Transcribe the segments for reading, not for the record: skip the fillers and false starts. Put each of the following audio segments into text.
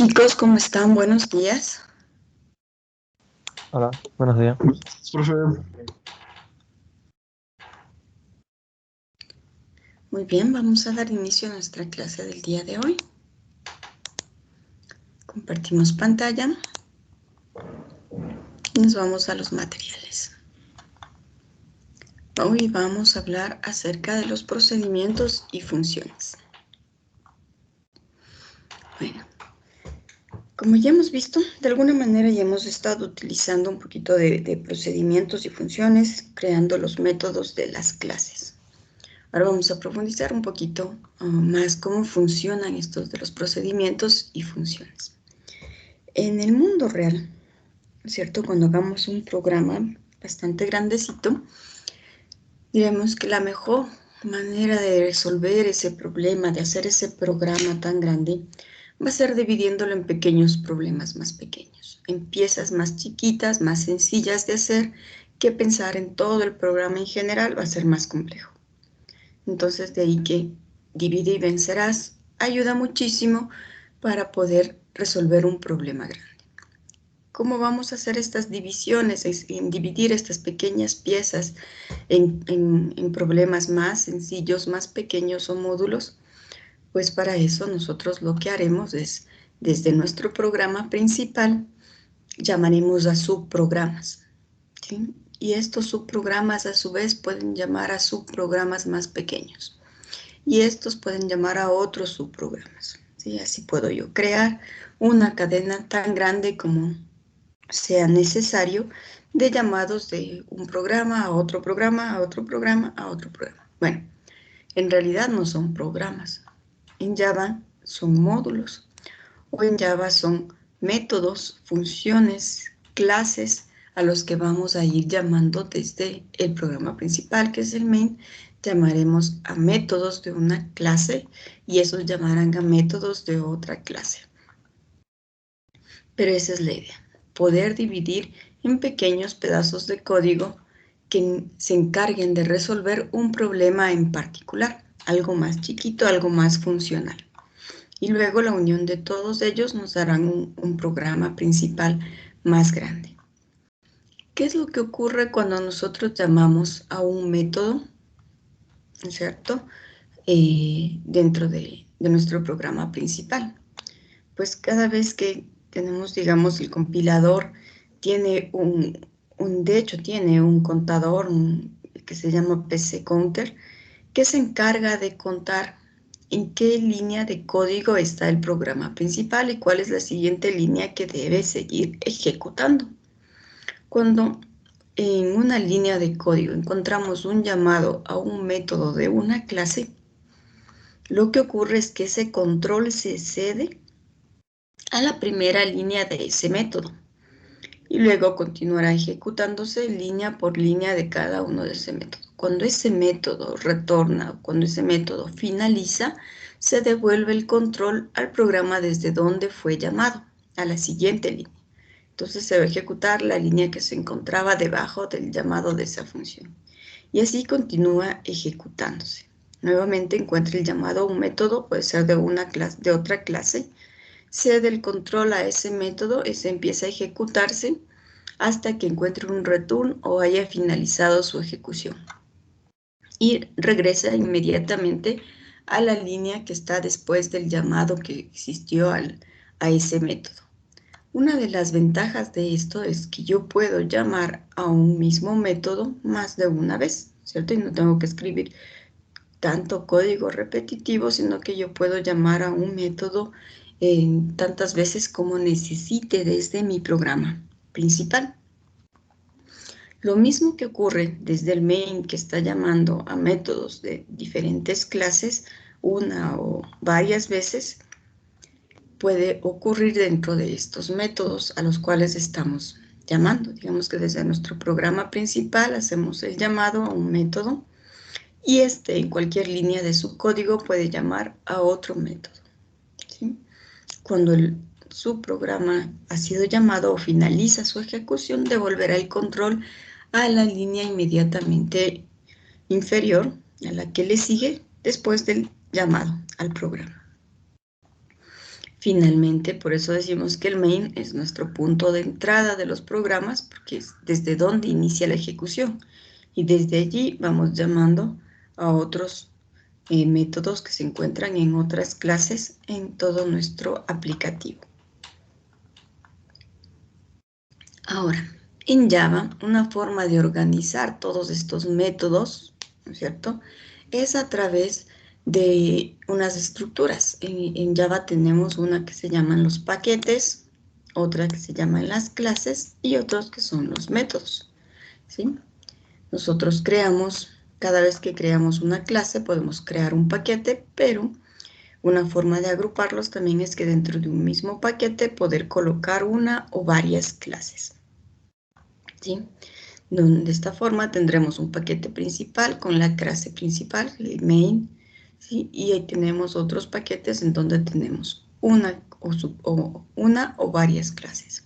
Chicos, ¿cómo están? Buenos días. Hola, buenos días. Profe, Muy bien, vamos a dar inicio a nuestra clase del día de hoy. Compartimos pantalla y nos vamos a los materiales. Hoy vamos a hablar acerca de los procedimientos y funciones. Bueno, como ya hemos visto, de alguna manera ya hemos estado utilizando un poquito de procedimientos y funciones, creando los métodos de las clases. Ahora vamos a profundizar un poquito más cómo funcionan estos de los procedimientos y funciones. En el mundo real, ¿cierto? Cuando hagamos un programa bastante grandecito, diremos que la mejor manera de resolver ese problema, de hacer ese programa tan grande, va a ser dividiéndolo en pequeños problemas más pequeños, en piezas más chiquitas, más sencillas de hacer, que pensar en todo el programa en general va a ser más complejo. Entonces, de ahí que divide y vencerás ayuda muchísimo para poder resolver un problema grande. ¿Cómo vamos a hacer estas divisiones, en dividir estas pequeñas piezas en problemas más sencillos, más pequeños o módulos? Pues para eso nosotros lo que haremos es, desde nuestro programa principal, llamaremos a subprogramas, ¿sí? Y estos subprogramas a su vez pueden llamar a subprogramas más pequeños. Y estos pueden llamar a otros subprogramas, ¿sí? Así puedo yo crear una cadena tan grande como sea necesario de llamados de un programa a otro programa, a otro programa, a otro programa. Bueno, en realidad no son programas. En Java son módulos o en Java son métodos, funciones, clases a los que vamos a ir llamando desde el programa principal, que es el main. Llamaremos a métodos de una clase y esos llamarán a métodos de otra clase. Pero esa es la idea, poder dividir en pequeños pedazos de código que se encarguen de resolver un problema en particular, algo más chiquito, algo más funcional. Y luego la unión de todos ellos nos darán un programa principal más grande. ¿Qué es lo que ocurre cuando nosotros llamamos a un método, ¿cierto? Dentro de nuestro programa principal. Pues cada vez que tenemos, digamos, el compilador tiene de hecho tiene un contador que se llama PC Counter, que se encarga de contar en qué línea de código está el programa principal y cuál es la siguiente línea que debe seguir ejecutando. Cuando en una línea de código encontramos un llamado a un método de una clase, lo que ocurre es que ese control se cede a la primera línea de ese método y luego continuará ejecutándose línea por línea de cada uno de ese método. Cuando ese método retorna, cuando ese método finaliza, se devuelve el control al programa desde donde fue llamado, a la siguiente línea. Entonces se va a ejecutar la línea que se encontraba debajo del llamado de esa función. Y así continúa ejecutándose. Nuevamente encuentra el llamado a un método, puede ser de otra clase, cede el control a ese método, ese empieza a ejecutarse hasta que encuentre un return o haya finalizado su ejecución. Y regresa inmediatamente a la línea que está después del llamado que existió a ese método. Una de las ventajas de esto es que yo puedo llamar a un mismo método más de una vez, ¿cierto? Y no tengo que escribir tanto código repetitivo, sino que yo puedo llamar a un método tantas veces como necesite desde mi programa principal. Lo mismo que ocurre desde el main, que está llamando a métodos de diferentes clases una o varias veces, puede ocurrir dentro de estos métodos a los cuales estamos llamando. Digamos que desde nuestro programa principal hacemos el llamado a un método y en cualquier línea de su código puede llamar a otro método, ¿sí? Cuando el subprograma ha sido llamado o finaliza su ejecución, devolverá el control a la línea inmediatamente inferior, a la que le sigue después del llamado al programa. Finalmente, por eso decimos que el main es nuestro punto de entrada de los programas, porque es desde donde inicia la ejecución. Y desde allí vamos llamando a otros métodos que se encuentran en otras clases en todo nuestro aplicativo. Ahora, en Java, una forma de organizar todos estos métodos, ¿no es cierto?, es a través de unas estructuras. En Java tenemos una que se llaman los paquetes, otra que se llaman las clases y otros que son los métodos, ¿sí? Nosotros cada vez que creamos una clase, podemos crear un paquete, pero una forma de agruparlos también es que dentro de un mismo paquete poder colocar una o varias clases, ¿sí? De esta forma tendremos un paquete principal con la clase principal, el main, ¿sí? Y ahí tenemos otros paquetes en donde tenemos una o varias clases.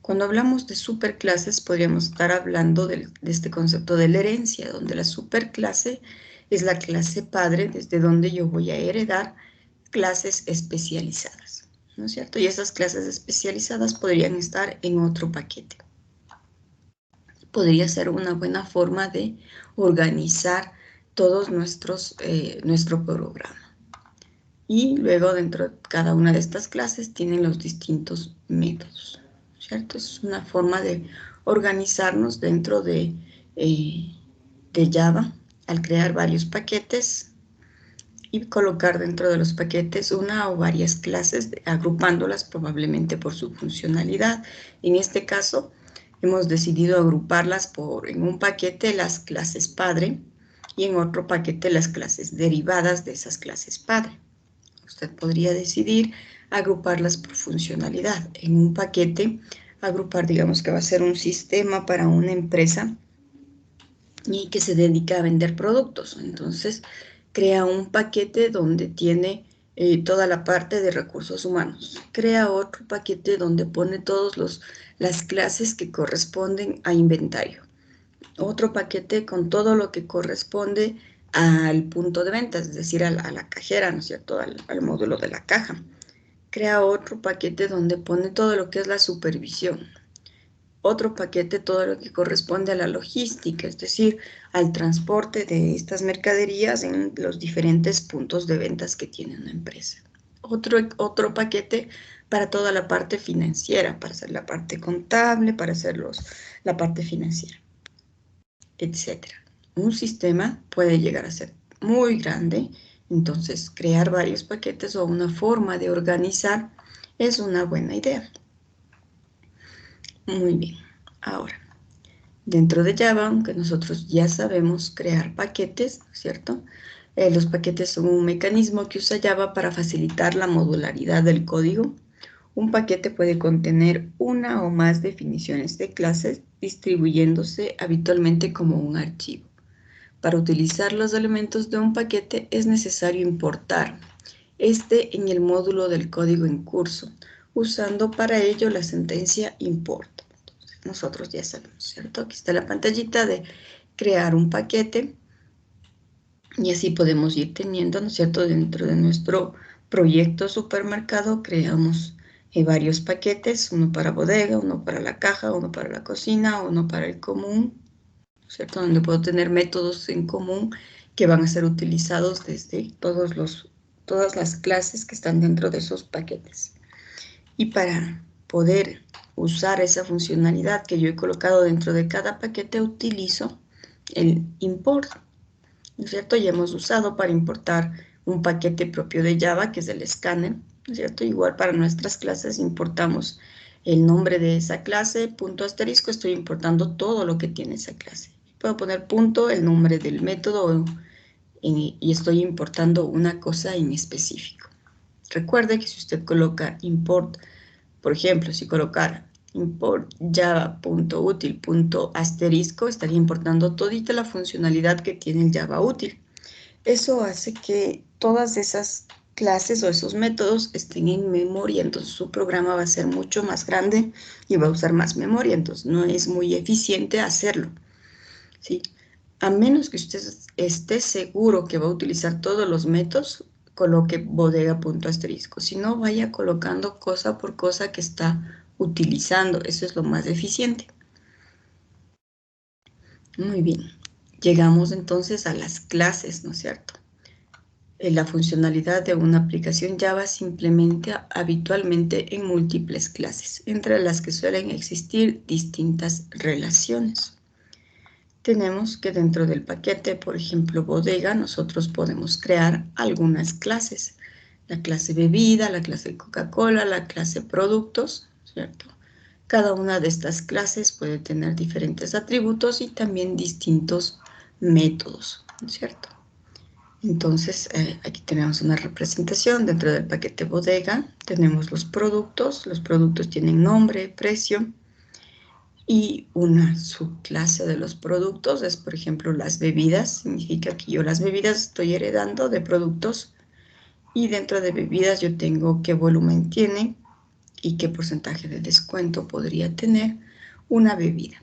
Cuando hablamos de superclases, podríamos estar hablando de este concepto de la herencia, donde la superclase es la clase padre, desde donde yo voy a heredar clases especializadas, ¿no es cierto? Y esas clases especializadas podrían estar en otro paquete. Podría ser una buena forma de organizar todos nuestro programa. Y luego dentro de cada una de estas clases tienen los distintos métodos, ¿cierto? Es una forma de organizarnos dentro de Java al crear varios paquetes y colocar dentro de los paquetes una o varias clases, agrupándolas probablemente por su funcionalidad. En este caso, hemos decidido agruparlas en un paquete las clases padre y en otro paquete las clases derivadas de esas clases padre. Usted podría decidir agruparlas por funcionalidad. En un paquete, agrupar, digamos que va a ser un sistema para una empresa y que se dedica a vender productos. Entonces, crea un paquete donde tiene toda la parte de recursos humanos. Crea otro paquete donde pone todas las clases que corresponden a inventario. Otro paquete con todo lo que corresponde al punto de ventas, es decir, a la cajera, ¿no es cierto?, al módulo de la caja. Crea otro paquete donde pone todo lo que es la supervisión. Otro paquete, todo lo que corresponde a la logística, es decir, al transporte de estas mercaderías en los diferentes puntos de ventas que tiene una empresa. Otro paquete para toda la parte financiera, para hacer la parte contable, para hacer la parte financiera, etc. Un sistema puede llegar a ser muy grande, entonces crear varios paquetes o una forma de organizar es una buena idea. Muy bien, ahora, dentro de Java, aunque nosotros ya sabemos crear paquetes, ¿cierto? Los paquetes son un mecanismo que usa Java para facilitar la modularidad del código. Un paquete puede contener una o más definiciones de clases, distribuyéndose habitualmente como un archivo. Para utilizar los elementos de un paquete es necesario importar este en el módulo del código en curso, usando para ello la sentencia import. Entonces, nosotros ya sabemos, ¿cierto? Aquí está la pantallita de crear un paquete y así podemos ir teniendo, ¿no es cierto? Dentro de nuestro proyecto supermercado creamos varios paquetes, uno para bodega, uno para la caja, uno para la cocina, uno para el común, ¿cierto? Donde puedo tener métodos en común que van a ser utilizados desde todas las clases que están dentro de esos paquetes. Y para poder usar esa funcionalidad que yo he colocado dentro de cada paquete, utilizo el import, ¿no es cierto? Ya hemos usado para importar un paquete propio de Java, que es el scanner, ¿no es cierto? Igual para nuestras clases importamos el nombre de esa clase, punto asterisco, estoy importando todo lo que tiene esa clase. Puedo poner punto, el nombre del método y estoy importando una cosa en específico. Recuerde que si usted coloca import, por ejemplo, si colocara import java.util.asterisco, estaría importando todita la funcionalidad que tiene el Java útil. Eso hace que todas esas clases o esos métodos estén en memoria, entonces su programa va a ser mucho más grande y va a usar más memoria, entonces no es muy eficiente hacerlo, ¿sí? A menos que usted esté seguro que va a utilizar todos los métodos, coloque bodega punto asterisco, sino vaya colocando cosa por cosa que está utilizando. Eso es lo más eficiente. Muy bien. Llegamos entonces a las clases, ¿no es cierto? La funcionalidad de una aplicación Java se implementa habitualmente en múltiples clases, entre las que suelen existir distintas relaciones. Tenemos que dentro del paquete, por ejemplo, bodega, nosotros podemos crear algunas clases. La clase bebida, la clase Coca-Cola, la clase productos, ¿cierto? Cada una de estas clases puede tener diferentes atributos y también distintos métodos, ¿cierto? Entonces, aquí tenemos una representación dentro del paquete bodega. Tenemos los productos tienen nombre, precio, y una subclase de los productos es, por ejemplo, las bebidas. Significa que yo las bebidas estoy heredando de productos y dentro de bebidas yo tengo qué volumen tiene y qué porcentaje de descuento podría tener una bebida.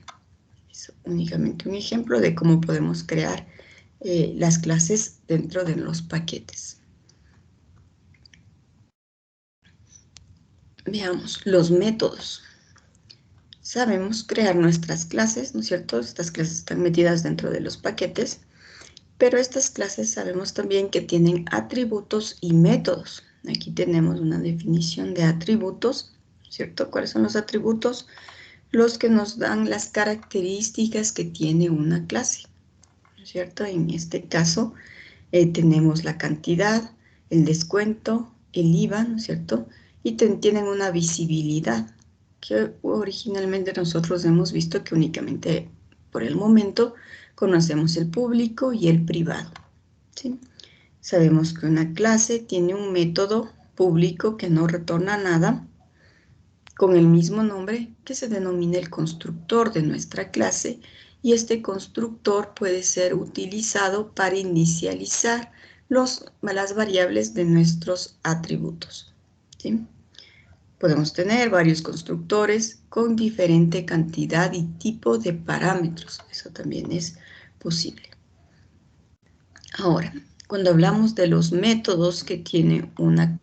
Es únicamente un ejemplo de cómo podemos crear las clases dentro de los paquetes. Veamos los métodos. Sabemos crear nuestras clases, ¿no es cierto? Estas clases están metidas dentro de los paquetes, pero estas clases sabemos también que tienen atributos y métodos. Aquí tenemos una definición de atributos, ¿cierto? ¿Cuáles son los atributos? Los que nos dan las características que tiene una clase, ¿no es cierto? En este caso tenemos la cantidad, el descuento, el IVA, ¿no es cierto? Y tienen una visibilidad que originalmente nosotros hemos visto que únicamente por el momento conocemos el público y el privado, ¿sí? Sabemos que una clase tiene un método público que no retorna nada con el mismo nombre que se denomina el constructor de nuestra clase, y este constructor puede ser utilizado para inicializar las variables de nuestros atributos, ¿sí? Podemos tener varios constructores con diferente cantidad y tipo de parámetros. Eso también es posible. Ahora, cuando hablamos de los métodos que tiene una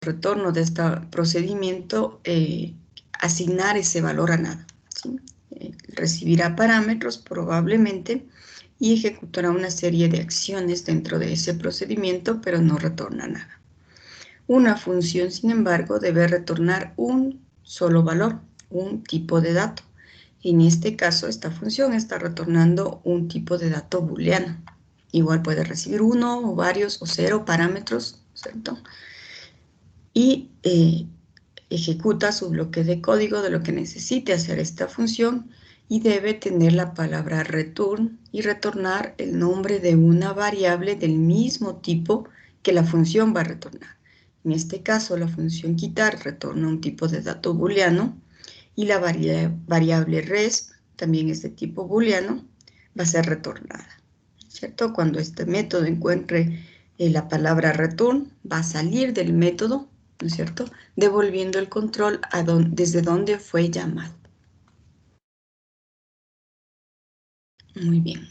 retorno de este procedimiento, asignar ese valor a nada, ¿sí? Recibirá parámetros probablemente y ejecutará una serie de acciones dentro de ese procedimiento, pero no retorna nada. Una función, sin embargo, debe retornar un solo valor, un tipo de dato. En este caso, esta función está retornando un tipo de dato booleano. Igual puede recibir uno o varios o 0 parámetros, ¿cierto? Y ejecuta su bloque de código de lo que necesite hacer esta función y debe tener la palabra return y retornar el nombre de una variable del mismo tipo que la función va a retornar. En este caso, la función quitar retorna un tipo de dato booleano y la variable res, también es de tipo booleano, va a ser retornada, ¿cierto? Cuando este método encuentre la palabra return, va a salir del método, ¿no es cierto?, devolviendo el control desde donde fue llamado. Muy bien.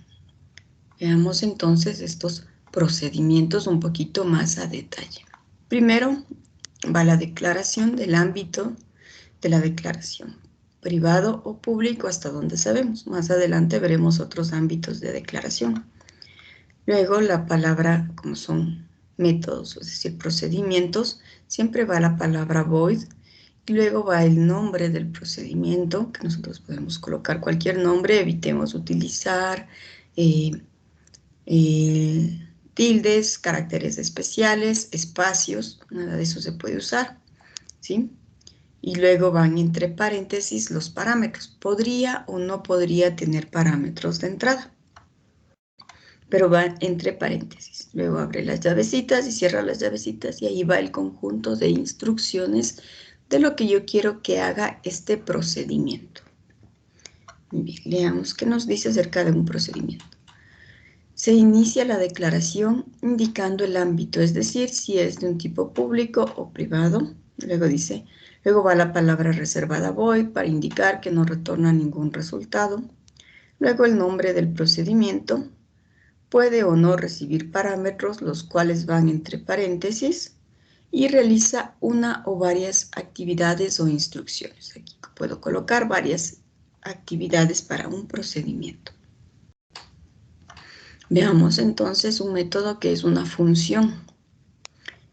Veamos entonces estos procedimientos un poquito más a detalle. Primero va la declaración del ámbito de la declaración, privado o público hasta donde sabemos. Más adelante veremos otros ámbitos de declaración. Luego la palabra, como son métodos, es decir, procedimientos, siempre va la palabra void, y luego va el nombre del procedimiento, que nosotros podemos colocar cualquier nombre, evitemos utilizar tildes, caracteres especiales, espacios, nada de eso se puede usar, ¿sí? Y luego van entre paréntesis los parámetros. Podría o no podría tener parámetros de entrada, pero va entre paréntesis. Luego abre las llavecitas y cierra las llavecitas y ahí va el conjunto de instrucciones de lo que yo quiero que haga este procedimiento. Muy bien, leamos qué nos dice acerca de un procedimiento. Se inicia la declaración indicando el ámbito, es decir, si es de un tipo público o privado. Luego va la palabra reservada void para indicar que no retorna ningún resultado. Luego el nombre del procedimiento. Puede o no recibir parámetros, los cuales van entre paréntesis, y realiza una o varias actividades o instrucciones. Aquí puedo colocar varias actividades para un procedimiento. Veamos entonces un método que es una función.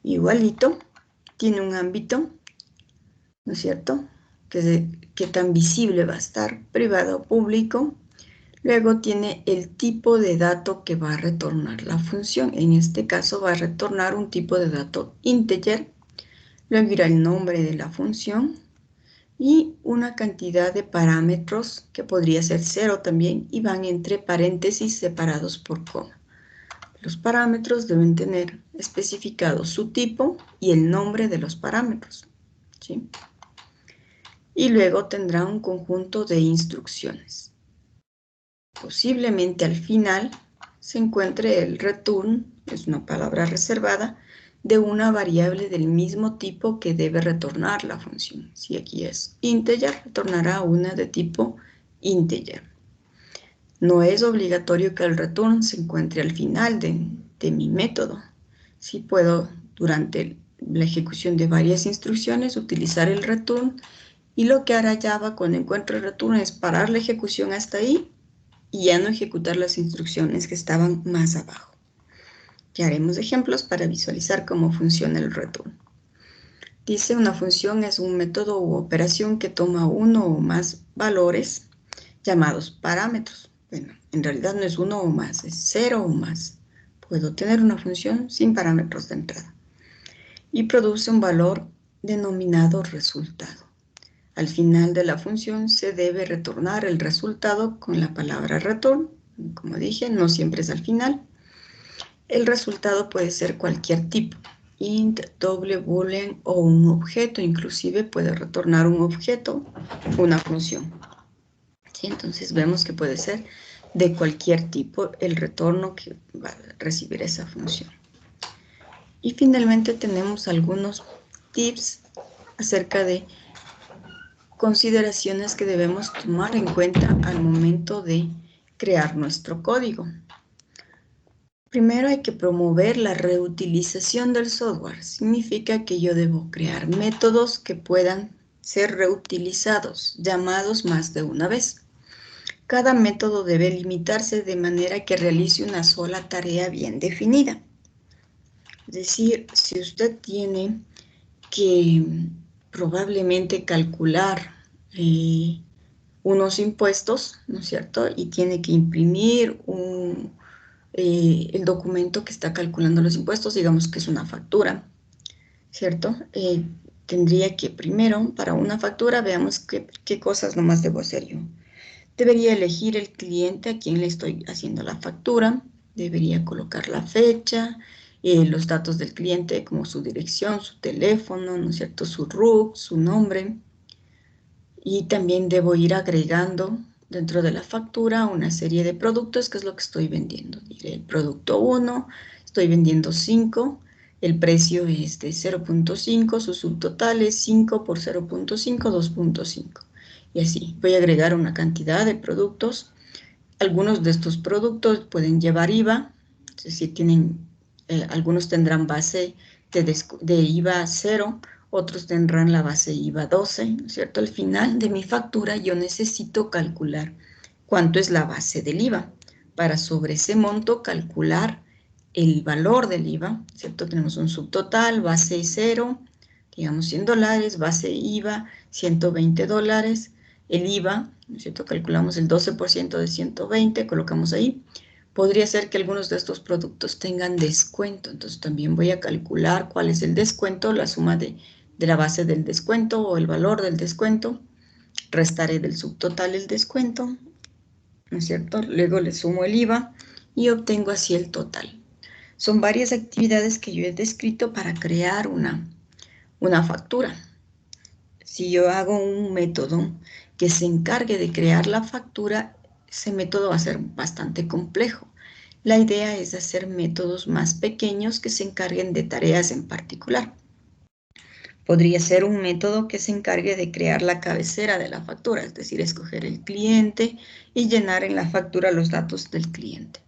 Igualito, tiene un ámbito, ¿no es cierto? ¿Qué tan visible va a estar? Privado o público. Luego tiene el tipo de dato que va a retornar la función. En este caso va a retornar un tipo de dato integer. Luego irá el nombre de la función y una cantidad de parámetros que podría ser 0 también y van entre paréntesis separados por coma. Los parámetros deben tener especificado su tipo y el nombre de los parámetros, ¿sí? Y luego tendrá un conjunto de instrucciones. Posiblemente al final se encuentre el return, es una palabra reservada, de una variable del mismo tipo que debe retornar la función. Si aquí es integer, retornará una de tipo integer. No es obligatorio que el return se encuentre al final de mi método. Sí puedo, durante la ejecución de varias instrucciones, utilizar el return, y lo que hará Java cuando encuentre el return es parar la ejecución hasta ahí y ya no ejecutar las instrucciones que estaban más abajo. Ya haremos ejemplos para visualizar cómo funciona el return. Dice, una función es un método u operación que toma uno o más valores llamados parámetros. Bueno, en realidad no es uno o más, es 0 o más. Puedo tener una función sin parámetros de entrada. Y produce un valor denominado resultado. Al final de la función se debe retornar el resultado con la palabra return. Como dije, no siempre es al final. El resultado puede ser cualquier tipo, int, doble, boolean o un objeto. Inclusive puede retornar un objeto, una función. ¿Sí? Entonces vemos que puede ser de cualquier tipo el retorno que va a recibir esa función. Y finalmente tenemos algunos tips acerca de consideraciones que debemos tomar en cuenta al momento de crear nuestro código. Primero hay que promover la reutilización del software. Significa que yo debo crear métodos que puedan ser reutilizados, llamados más de una vez. Cada método debe limitarse de manera que realice una sola tarea bien definida. Es decir, si usted tiene que probablemente calcular unos impuestos, ¿no es cierto? Y tiene que imprimir el documento que está calculando los impuestos, digamos que es una factura, ¿cierto? Tendría que primero, para una factura, veamos qué cosas nomás debo hacer yo. Debería elegir el cliente a quien le estoy haciendo la factura, debería colocar la fecha, los datos del cliente como su dirección, su teléfono, ¿no es cierto? Su RUC, su nombre. Y también debo ir agregando dentro de la factura una serie de productos, que es lo que estoy vendiendo. Diré el producto 1, estoy vendiendo 5, el precio es de 0.5, su subtotal es 5 por 0.5, 2.5. Y así, voy a agregar una cantidad de productos. Algunos de estos productos pueden llevar IVA, es decir, algunos tendrán base de IVA 0, otros tendrán la base IVA 12, ¿no es cierto? Al final de mi factura yo necesito calcular cuánto es la base del IVA. Para sobre ese monto calcular el valor del IVA, ¿cierto? Tenemos un subtotal, base 0, digamos $100, base IVA $120, el IVA, ¿no es cierto? Calculamos el 12% de 120, colocamos ahí. Podría ser que algunos de estos productos tengan descuento, entonces también voy a calcular cuál es el descuento, la suma de la base del descuento o el valor del descuento. Restaré del subtotal el descuento, ¿no es cierto? Luego le sumo el IVA y obtengo así el total. Son varias actividades que yo he descrito para crear una factura. Si yo hago un método que se encargue de crear la factura, ese método va a ser bastante complejo. La idea es hacer métodos más pequeños que se encarguen de tareas en particular. Podría ser un método que se encargue de crear la cabecera de la factura, es decir, escoger el cliente y llenar en la factura los datos del cliente.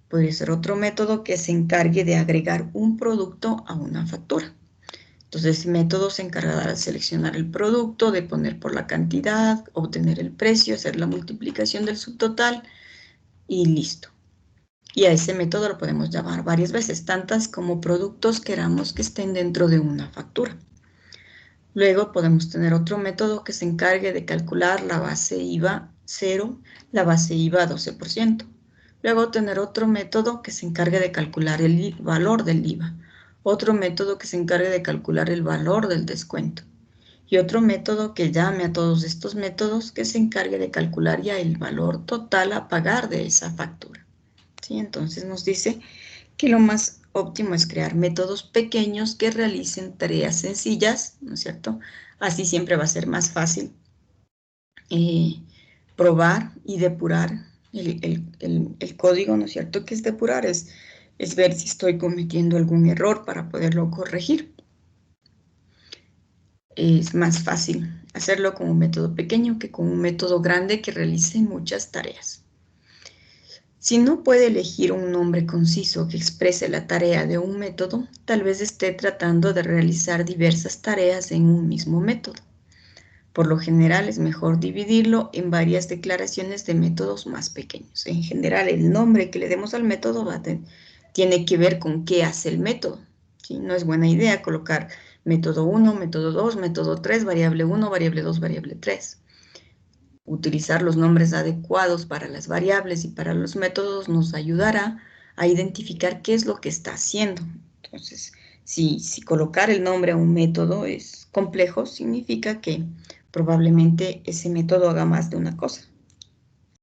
Podría ser otro método que se encargue de agregar un producto a una factura. Entonces, ese método se encargará de seleccionar el producto, de poner por la cantidad, obtener el precio, hacer la multiplicación del subtotal y listo. Y a ese método lo podemos llamar varias veces, tantas como productos queramos que estén dentro de una factura. Luego podemos tener otro método que se encargue de calcular la base IVA 0, la base IVA 12%. Luego tener otro método que se encargue de calcular el valor del IVA. Otro método que se encargue de calcular el valor del descuento. Y otro método que llame a todos estos métodos que se encargue de calcular ya el valor total a pagar de esa factura. ¿Sí? Entonces nos dice que lo más óptimo es crear métodos pequeños que realicen tareas sencillas, ¿no es cierto? Así siempre va a ser más fácil probar y depurar el código, ¿no es cierto? ¿Qué es depurar? Es ver si estoy cometiendo algún error para poderlo corregir. Es más fácil hacerlo con un método pequeño que con un método grande que realice muchas tareas. Si no puede elegir un nombre conciso que exprese la tarea de un método, tal vez esté tratando de realizar diversas tareas en un mismo método. Por lo general es mejor dividirlo en varias declaraciones de métodos más pequeños. En general, el nombre que le demos al método tiene que ver con qué hace el método. ¿Sí? No es buena idea colocar método 1, método 2, método 3, variable 1, variable 2, variable 3. Utilizar los nombres adecuados para las variables y para los métodos nos ayudará a identificar qué es lo que está haciendo. Entonces, si colocar el nombre a un método es complejo, significa que probablemente ese método haga más de una cosa.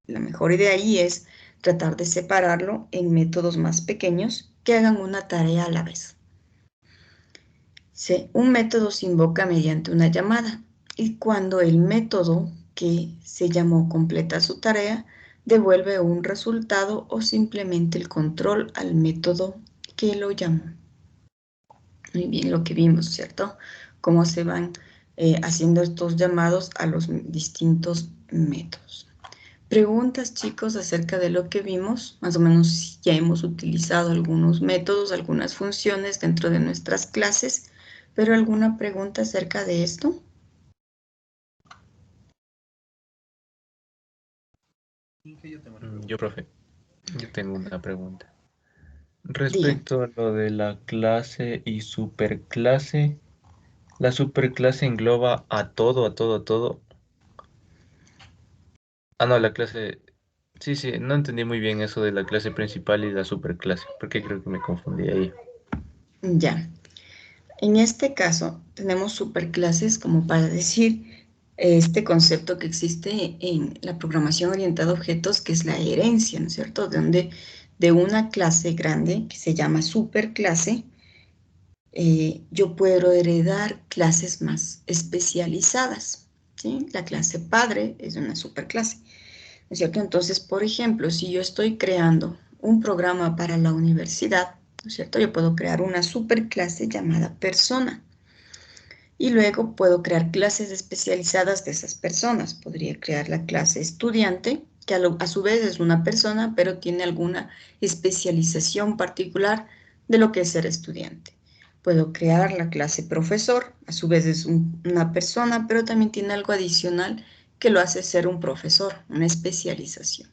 La mejor idea ahí es tratar de separarlo en métodos más pequeños que hagan una tarea a la vez. Un método se invoca mediante una llamada y cuando el método que se llamó completa su tarea, devuelve un resultado o simplemente el control al método que lo llamó. Muy bien, lo que vimos, ¿cierto? Cómo se van haciendo estos llamados a los distintos métodos. Preguntas, chicos, acerca de lo que vimos. Más o menos ya hemos utilizado algunos métodos, algunas funciones dentro de nuestras clases, pero ¿alguna pregunta acerca de esto? Yo, profe, yo tengo una pregunta. Digan. Respecto a lo de la clase y superclase, ¿la superclase engloba a todo, a todo, a todo? Ah, no, la clase... Sí, sí, no entendí muy bien eso de la clase principal y la superclase, porque creo que me confundí ahí. Ya. En este caso, tenemos superclases como para decir este concepto que existe en la programación orientada a objetos, que es la herencia, ¿no es cierto? Donde de una clase grande, que se llama superclase, yo puedo heredar clases más especializadas, ¿sí? La clase padre es una superclase, ¿no es cierto? Entonces, por ejemplo, si yo estoy creando un programa para la universidad, ¿no es cierto? Yo puedo crear una superclase llamada persona y luego puedo crear clases especializadas de esas personas. Podría crear la clase estudiante, que a su vez es una persona, pero tiene alguna especialización particular de lo que es ser estudiante. Puedo crear la clase profesor, a su vez es una persona, pero también tiene algo adicional que lo hace ser un profesor, una especialización.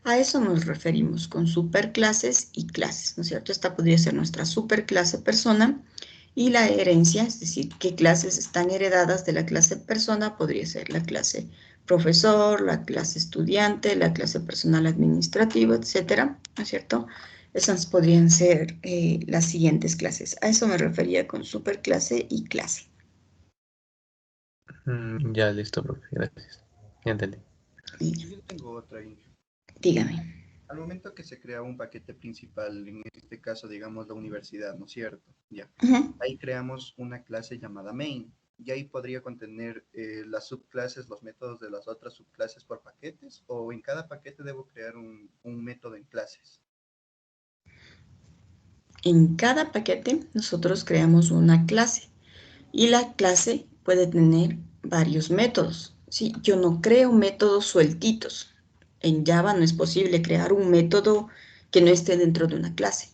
A eso nos referimos con superclases y clases, ¿no es cierto? Esta podría ser nuestra superclase persona y la herencia, es decir, qué clases están heredadas de la clase persona, podría ser la clase profesor, la clase estudiante, la clase personal administrativo, etcétera, ¿no es cierto? Esas podrían ser las siguientes clases. A eso me refería con superclase y clase. Ya, listo, profe, gracias. Ya entendí. Y Yo tengo otra, Inge. dígame. Al momento que se crea un paquete principal, en este caso, digamos, la universidad, ¿no es cierto? Ya. Ujú. Ahí creamos una clase llamada main. Y ahí podría contener las subclases, los métodos de las otras subclases por paquetes, o en cada paquete debo crear un método en clases. En cada paquete nosotros creamos una clase y la clase puede tener varios métodos. ¿Sí? Yo no creo métodos sueltitos. En Java no es posible crear un método que no esté dentro de una clase.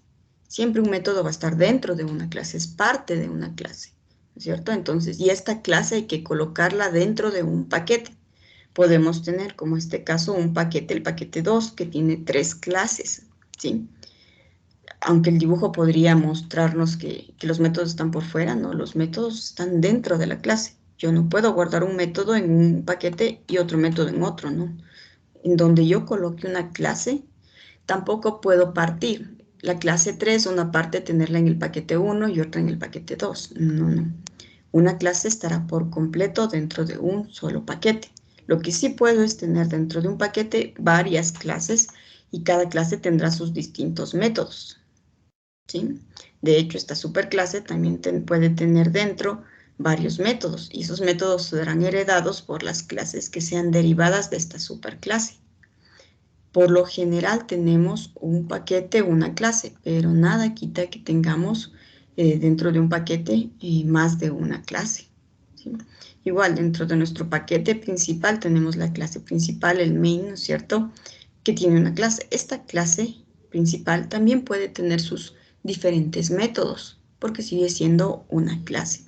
Siempre un método va a estar dentro de una clase, es parte de una clase, ¿no es cierto? Entonces, y esta clase hay que colocarla dentro de un paquete. Podemos tener, como este caso, un paquete, el paquete 2, que tiene 3 clases, ¿sí? Aunque el dibujo podría mostrarnos que los métodos están por fuera, no, los métodos están dentro de la clase. Yo no puedo guardar un método en un paquete y otro método en otro, ¿no? En donde yo coloque una clase, tampoco puedo partir. La clase 3, una parte tenerla en el paquete 1 y otra en el paquete 2. No, no. Una clase estará por completo dentro de un solo paquete. Lo que sí puedo es tener dentro de un paquete varias clases y cada clase tendrá sus distintos métodos, ¿sí? De hecho, esta superclase también puede tener dentro varios métodos y esos métodos serán heredados por las clases que sean derivadas de esta superclase. Por lo general tenemos un paquete, una clase, pero nada quita que tengamos dentro de un paquete más de una clase, ¿sí? Igual, dentro de nuestro paquete principal tenemos la clase principal, el main, ¿no es cierto?, que tiene una clase. Esta clase principal también puede tener sus diferentes métodos, porque sigue siendo una clase.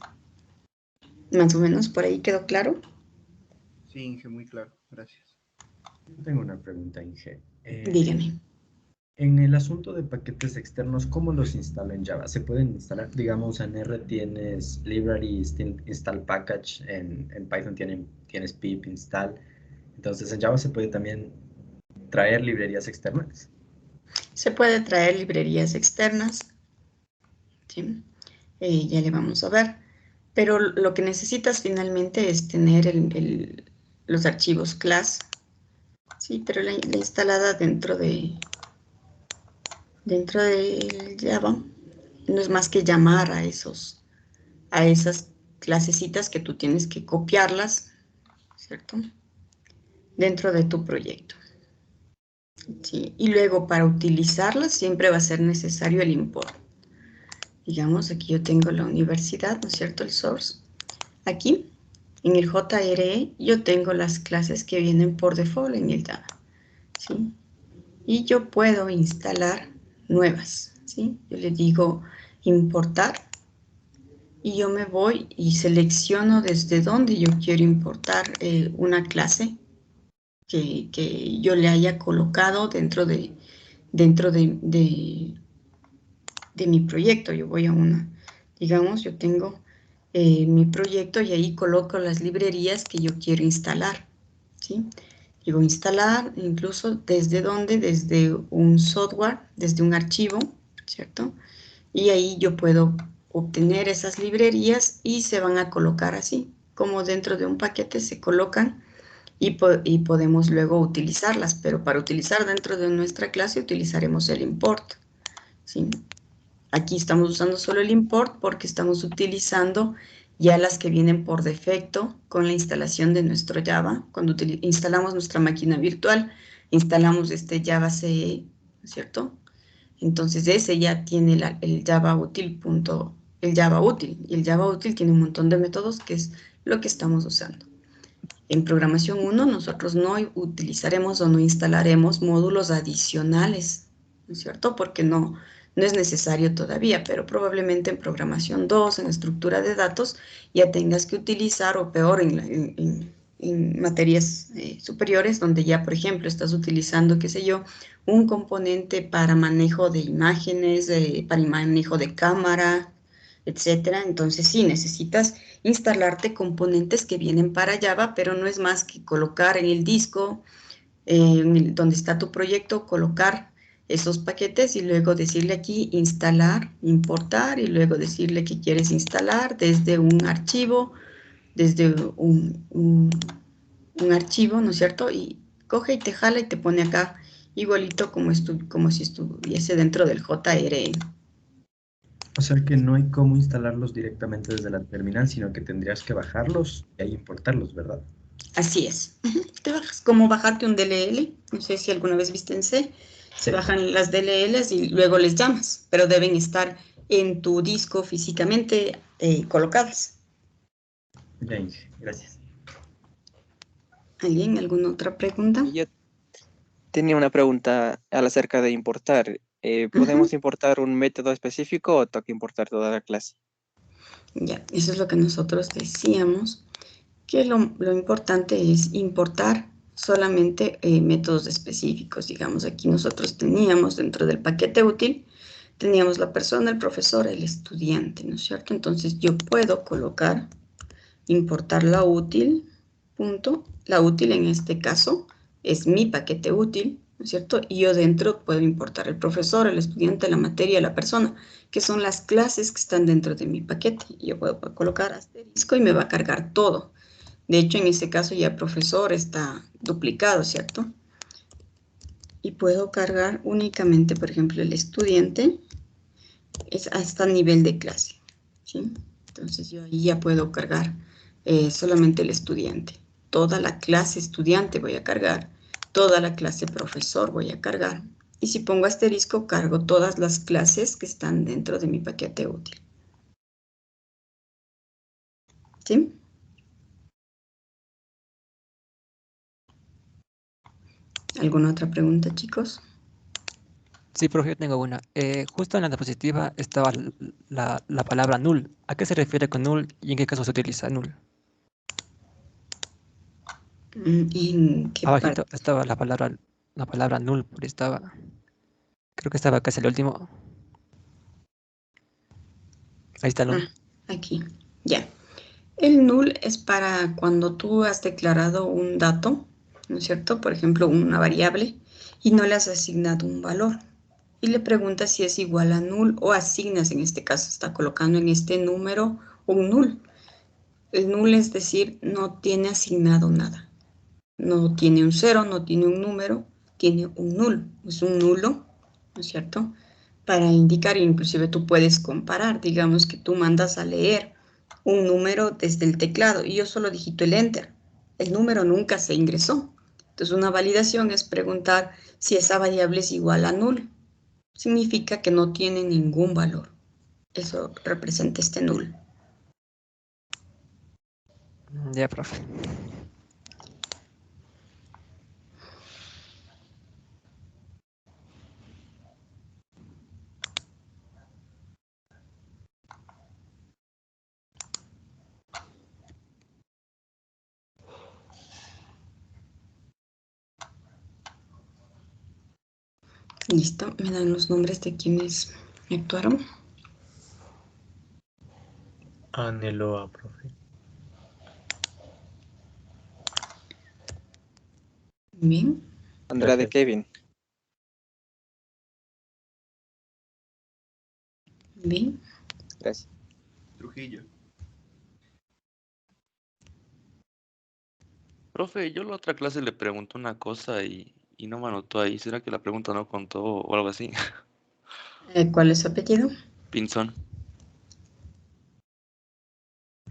Más o menos por ahí quedó claro. Sí, Inge, muy claro. Gracias. Yo tengo una pregunta, Inge. Dígame. En el asunto de paquetes externos, ¿cómo los instalo en Java? ¿Se pueden instalar? Digamos, en R tienes library install package, en Python tienes pip install. Entonces, en Java se puede también traer librerías externas. Se puede traer librerías externas, ¿sí? Ya le vamos a ver. Pero lo que necesitas finalmente es tener los archivos class, ¿sí? Pero la instalada dentro del Java no es más que llamar a esas clasecitas que tú tienes que copiarlas, ¿cierto?, dentro de tu proyecto, ¿sí? Y luego para utilizarlas siempre va a ser necesario el import. Digamos, aquí yo tengo la universidad, ¿no es cierto?, el source. Aquí, en el JRE, yo tengo las clases que vienen por default en el Java, ¿sí? Y yo puedo instalar nuevas, ¿sí? Yo le digo importar y yo me voy y selecciono desde dónde yo quiero importar una clase que yo le haya colocado dentro de mi proyecto. Yo voy a digamos, yo tengo mi proyecto y ahí coloco las librerías que yo quiero instalar, ¿sí? Digo instalar, incluso desde dónde, desde un software, desde un archivo, ¿cierto? Y ahí yo puedo obtener esas librerías y se van a colocar así, como dentro de un paquete se colocan y podemos luego utilizarlas, pero para utilizar dentro de nuestra clase utilizaremos el import, ¿sí? Aquí estamos usando solo el import porque estamos utilizando ya las que vienen por defecto con la instalación de nuestro Java. Cuando instalamos nuestra máquina virtual, instalamos este Java CE, ¿no es cierto? Entonces ese ya tiene el Java útil, y el Java útil tiene un montón de métodos que es lo que estamos usando. En programación 1 nosotros no utilizaremos o no instalaremos módulos adicionales, ¿no es cierto? Porque no es necesario todavía, pero probablemente en programación 2, en estructura de datos, ya tengas que utilizar, o peor, en materias superiores, donde ya, por ejemplo, estás utilizando, qué sé yo, un componente para manejo de imágenes, para manejo de cámara, etcétera. Entonces sí, necesitas instalarte componentes que vienen para Java, pero no es más que colocar en el disco, donde está tu proyecto, colocar esos paquetes y luego decirle aquí instalar, importar, y luego decirle que quieres instalar desde un archivo, desde un archivo, ¿no es cierto? Y coge y te jala y te pone acá igualito como si estuviese dentro del JRE. O sea que no hay cómo instalarlos directamente desde la terminal, sino que tendrías que bajarlos y ahí importarlos, ¿verdad? Así es. Te bajas como bajarte un DLL, no sé si alguna vez viste en C, Se bajan las DLLs y luego les llamas, pero deben estar en tu disco físicamente colocadas. Bien, gracias. ¿Alguien? ¿Alguna otra pregunta? Yo tenía una pregunta acerca de importar. ¿Podemos importar un método específico o toca importar toda la clase? Ya, eso es lo que nosotros decíamos, que lo importante es importar solamente métodos específicos. Digamos, aquí nosotros teníamos dentro del paquete útil, teníamos la persona, el profesor, el estudiante, ¿no es cierto? Entonces yo puedo colocar, importar la útil, punto. La útil en este caso es mi paquete útil, ¿no es cierto? Y yo dentro puedo importar el profesor, el estudiante, la materia, la persona, que son las clases que están dentro de mi paquete. Yo puedo colocar asterisco y me va a cargar todo. De hecho, en este caso ya el profesor está duplicado, ¿cierto? Y puedo cargar únicamente, por ejemplo, el estudiante es hasta nivel de clase, ¿sí? Entonces yo ahí ya puedo cargar solamente el estudiante. Toda la clase estudiante voy a cargar, toda la clase profesor voy a cargar. Y si pongo asterisco, cargo todas las clases que están dentro de mi paquete útil. ¿Sí? ¿Alguna otra pregunta, chicos? Sí, profe, yo tengo una. Justo en la diapositiva estaba la palabra null. ¿A qué se refiere con null y en qué caso se utiliza null? ¿En qué Abajito parte? estaba la palabra null, por ahí estaba. Creo que estaba casi el último. Ahí está el null. Aquí, ya. El null es para cuando tú has declarado un dato, ¿no es cierto? Por ejemplo, una variable, y no le has asignado un valor. Y le preguntas si es igual a null o asignas, en este caso, está colocando en este número un null. El null es decir, no tiene asignado nada. No tiene un cero, no tiene un número, tiene un null. Es un nulo, ¿no es cierto? Para indicar, inclusive tú puedes comparar, digamos que tú mandas a leer un número desde el teclado y yo solo digito el enter. El número nunca se ingresó. Entonces una validación es preguntar si esa variable es igual a null. Significa que no tiene ningún valor. Eso representa este null. Ya, profe. Listo, me dan los nombres de quienes actuaron. Aneloa, profe. Bien. Andrade Gracias. Kevin. Bien. Gracias. Trujillo. Profe, yo la otra clase le pregunté una cosa y no me anotó ahí. ¿Será que la pregunta no contó o algo así? ¿Cuál es su apellido? Pinzón.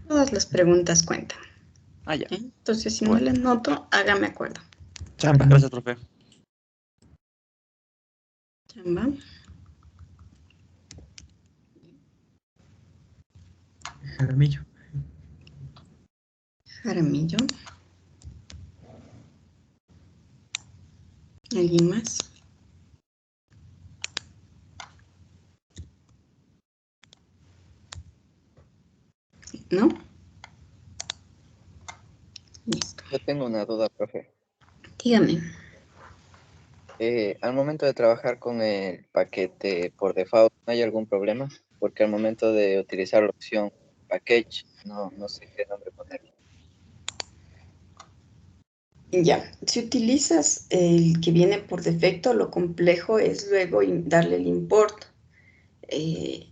Todas las preguntas cuentan. Ah, ya. Entonces, si no Bueno. le anoto, hágame acuerdo. Chamba. Gracias, profe. Chamba. Jaramillo. Jaramillo. ¿Alguien más? ¿No? Listo. Yo tengo una duda, profe. Dígame. Al momento de trabajar con el paquete por default, ¿no hay algún problema? Porque al momento de utilizar la opción package, no sé qué nombre ponerle. Ya, si utilizas el que viene por defecto, lo complejo es luego darle el import.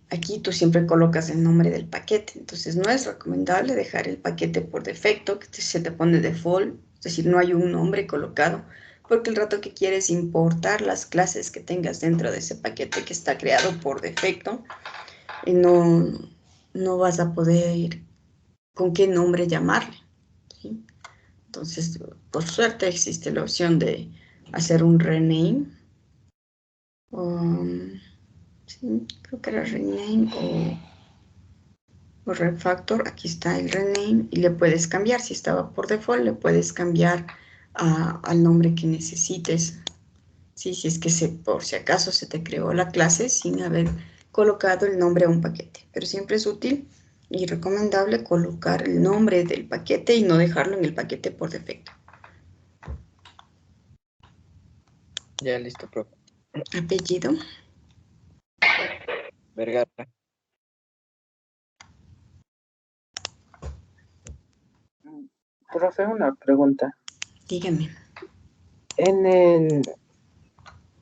Aquí tú siempre colocas el nombre del paquete, entonces no es recomendable dejar el paquete por defecto, que se te pone default, es decir, no hay un nombre colocado, porque el rato que quieres importar las clases que tengas dentro de ese paquete que está creado por defecto, no vas a poder con qué nombre llamarle, ¿sí? Entonces, por suerte existe la opción de hacer un rename Sí, creo que era rename o refactor. Aquí está el rename y le puedes cambiar. Si estaba por default, le puedes cambiar al nombre que necesites. Sí, si es que por si acaso se te creó la clase sin haber colocado el nombre a un paquete. Pero siempre es útil y recomendable colocar el nombre del paquete y no dejarlo en el paquete por defecto. Ya listo, profe. Apellido. Vergara. Profe, una pregunta. Dígame. En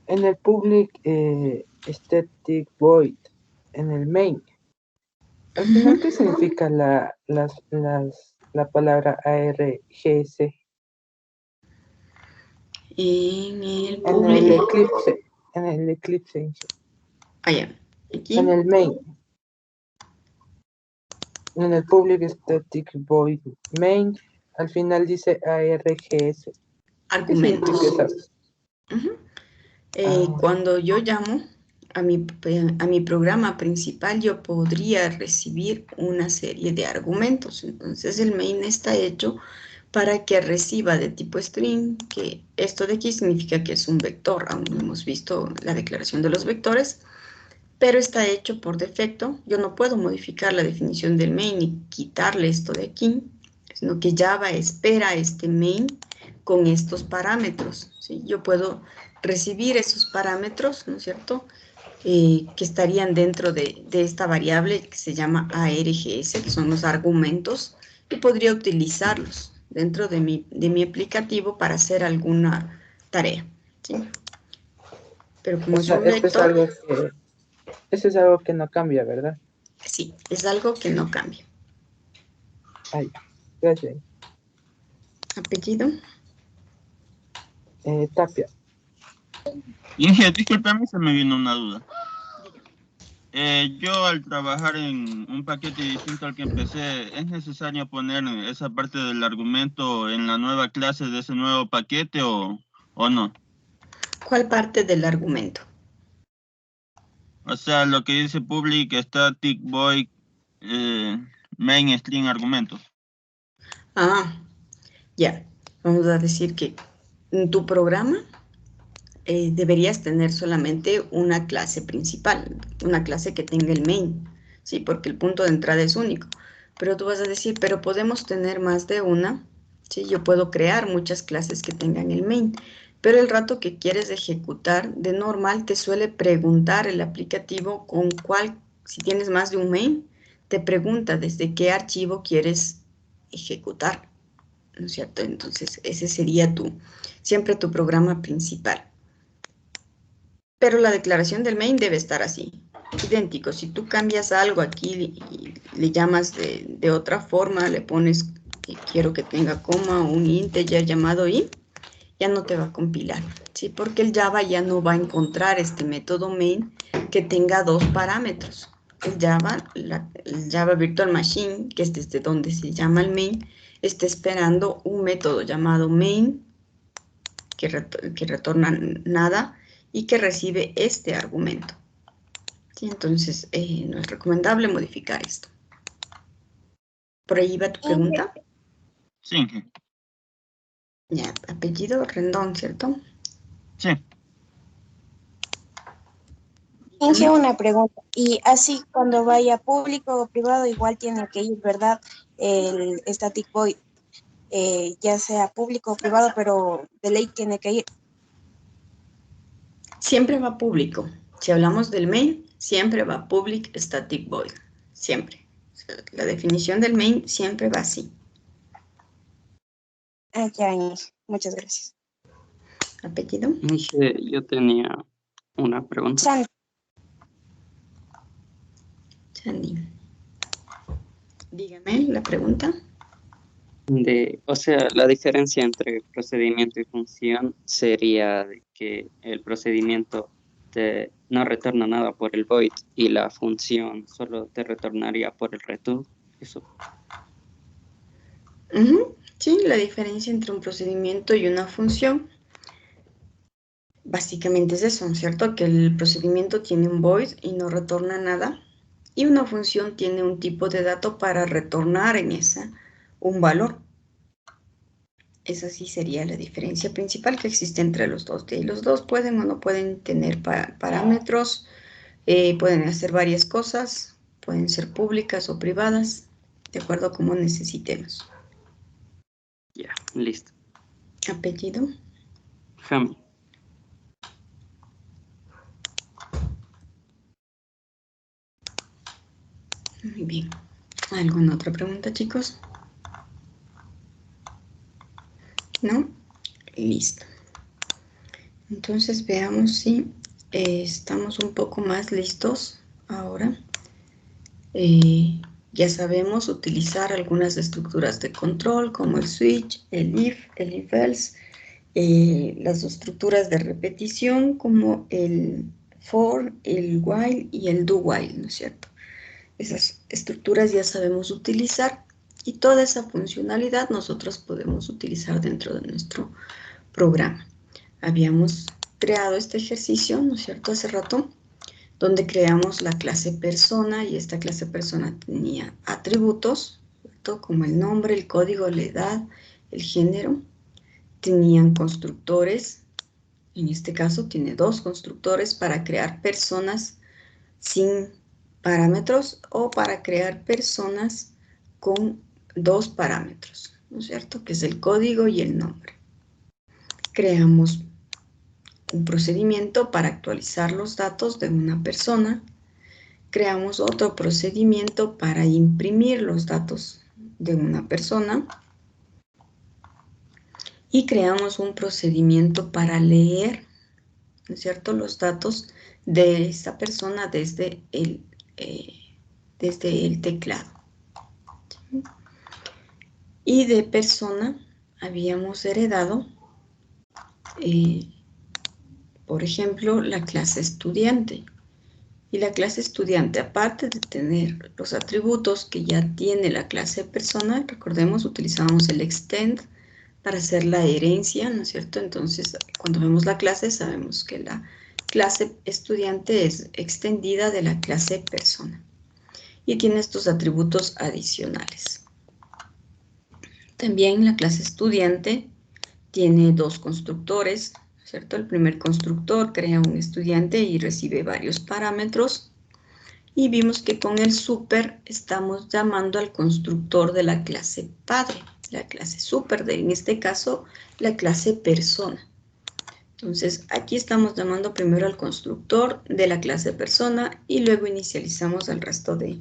el public static void, en el main, al final, ¿qué significa la palabra ARGS? En el En public. el Eclipse. En el Eclipse. Allá. Aquí. En el main. En el public static void main, al final dice ARGS. ¿Qué Argumentos. significa eso? Cuando yo llamo a mi programa principal, yo podría recibir una serie de argumentos. Entonces el main está hecho para que reciba de tipo string, que esto de aquí significa que es un vector. Aún no hemos visto la declaración de los vectores, pero está hecho por defecto. Yo no puedo modificar la definición del main y quitarle esto de aquí, sino que Java espera este main con estos parámetros, ¿sí? Yo puedo recibir esos parámetros, ¿no es cierto?, que estarían dentro de esta variable que se llama ARGS, que son los argumentos, y podría utilizarlos dentro de mi aplicativo para hacer alguna tarea, ¿sí? Pero como O es sea, un vector, eso es algo que no cambia, ¿verdad? sí, es algo que no cambia. Ay, gracias. Apellido. Tapia. Inge, discúlpame, se me vino una duda. Yo al trabajar en un paquete distinto al que empecé, ¿es necesario poner esa parte del argumento en la nueva clase de ese nuevo paquete o no? ¿Cuál parte del argumento? O sea, lo que dice public static void main string argumentos. Ya. Vamos a decir que en tu programa deberías tener solamente una clase principal, una clase que tenga el main, ¿sí? Porque el punto de entrada es único. Pero tú vas a decir, pero podemos tener más de una, ¿sí? Yo puedo crear muchas clases que tengan el main, pero el rato que quieres ejecutar, de normal te suele preguntar el aplicativo con cuál, si tienes más de un main, te pregunta desde qué archivo quieres ejecutar, ¿no es cierto? Entonces, ese sería siempre tu programa principal. Pero la declaración del main debe estar así, idéntico. Si tú cambias algo aquí y le llamas de otra forma, le pones que quiero que tenga coma o un integer llamado int, ya no te va a compilar, ¿sí? Porque el Java ya no va a encontrar este método main que tenga dos parámetros. El Java Virtual Machine, que es desde donde se llama el main, está esperando un método llamado main que retorna nada y que recibe este argumento. ¿Sí? Entonces, no es recomendable modificar esto. ¿Por ahí va tu pregunta? Sí. Ya, apellido Rendón, ¿cierto? Sí. Inge, una pregunta. Y así cuando vaya público o privado, igual tiene que ir, ¿verdad? El static void, ya sea público o privado, pero de ley tiene que ir. Siempre va público. Si hablamos del main, siempre va public static void. Siempre. O sea, la definición del main siempre va así. Ya, Inge. Muchas gracias. ¿Apellido? Inge, yo tenía una pregunta. Sandy. Dígame la pregunta. O sea, la diferencia entre procedimiento y función sería de que el procedimiento no retorna nada por el void y la función solo te retornaría por el return. Eso. Sí, la diferencia entre un procedimiento y una función básicamente es eso, ¿no es cierto? Que el procedimiento tiene un void y no retorna nada. Y una función tiene un tipo de dato para retornar en esa un valor. Esa sí sería la diferencia principal que existe entre los dos. Y los dos pueden o no pueden tener parámetros, pueden hacer varias cosas, pueden ser públicas o privadas, de acuerdo a cómo necesitemos. Ya, listo. Apellido. Jami. Muy bien. ¿Alguna otra pregunta, chicos? ¿No? Listo. Entonces veamos si estamos un poco más listos ahora. Ya sabemos utilizar algunas estructuras de control como el switch, el if else, las estructuras de repetición como el for, el while y el do while, ¿no es cierto? Esas estructuras ya sabemos utilizar y toda esa funcionalidad nosotros podemos utilizar dentro de nuestro programa. Habíamos creado este ejercicio, ¿no es cierto?, hace rato, donde creamos la clase persona y esta clase persona tenía atributos, ¿cierto?, como el nombre, el código, la edad, el género. Tenían constructores, en este caso tiene dos constructores para crear personas sin parámetros o para crear personas con dos parámetros, ¿no es cierto?, que es el código y el nombre. Creamos un procedimiento para actualizar los datos de una persona. Creamos otro procedimiento para imprimir los datos de una persona. Y creamos un procedimiento para leer, ¿no es cierto?, los datos de esta persona desde el teclado. Y de persona habíamos heredado, por ejemplo, la clase estudiante. Y la clase estudiante, aparte de tener los atributos que ya tiene la clase persona, recordemos, utilizamos el extend para hacer la herencia, ¿no es cierto? Entonces, cuando vemos la clase, sabemos que la clase estudiante es extendida de la clase persona. Y tiene estos atributos adicionales. También la clase estudiante tiene dos constructores, ¿cierto? El primer constructor crea un estudiante y recibe varios parámetros. Y vimos que con el super estamos llamando al constructor de la clase padre, la clase super, en este caso la clase persona. Entonces aquí estamos llamando primero al constructor de la clase persona y luego inicializamos el resto de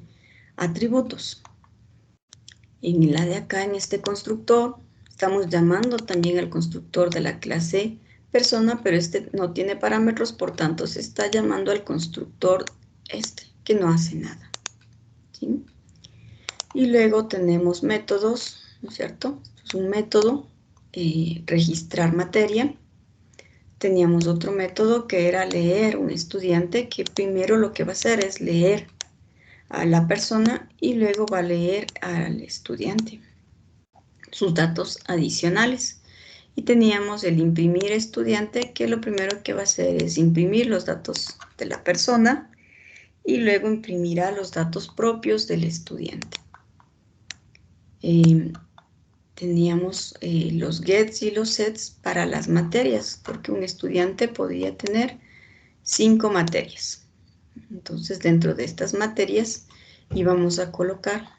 atributos. En la de acá, en este constructor, estamos llamando también al constructor de la clase persona, pero este no tiene parámetros, por tanto se está llamando al constructor que no hace nada, ¿sí? Y luego tenemos métodos, ¿no es cierto? Esto es un método, registrar materia. Teníamos otro método que era leer un estudiante, que primero lo que va a hacer es leer a la persona y luego va a leer al estudiante sus datos adicionales. Y teníamos el imprimir estudiante, que lo primero que va a hacer es imprimir los datos de la persona y luego imprimirá los datos propios del estudiante. Teníamos los gets y los sets para las materias, porque un estudiante podía tener 5 materias. Entonces, dentro de estas materias íbamos a colocar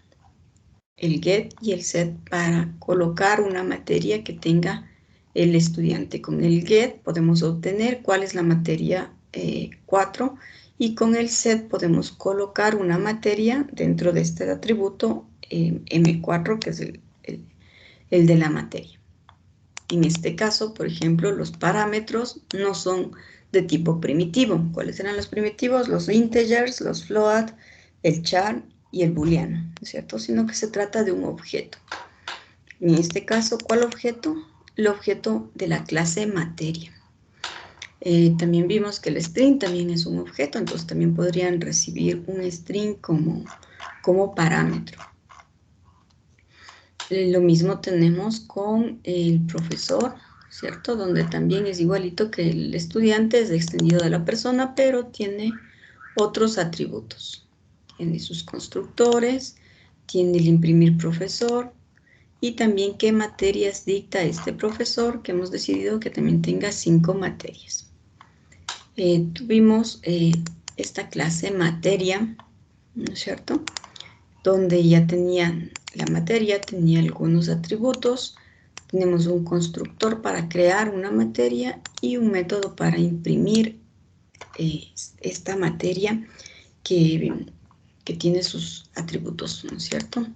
el get y el set para colocar una materia que tenga el estudiante. Con el get podemos obtener cuál es la materia 4 y con el set podemos colocar una materia dentro de este atributo M4, que es el de la materia. En este caso, por ejemplo, los parámetros no son de tipo primitivo. ¿Cuáles eran los primitivos? Los integers, los float, el char y el booleano, ¿no es cierto? Sino que se trata de un objeto. En este caso, ¿cuál objeto? El objeto de la clase materia. También vimos que el string también es un objeto, entonces también podrían recibir un string como parámetro. Lo mismo tenemos con el profesor, ¿cierto? Donde también es igualito que el estudiante, es extendido de la persona, pero tiene otros atributos. Tiene sus constructores, tiene el imprimir profesor, y también qué materias dicta este profesor, que hemos decidido que también tenga 5 materias. Tuvimos esta clase materia, ¿no es cierto?, donde ya tenía la materia, tenía algunos atributos. Tenemos un constructor para crear una materia y un método para imprimir esta materia que tiene sus atributos, ¿no es cierto?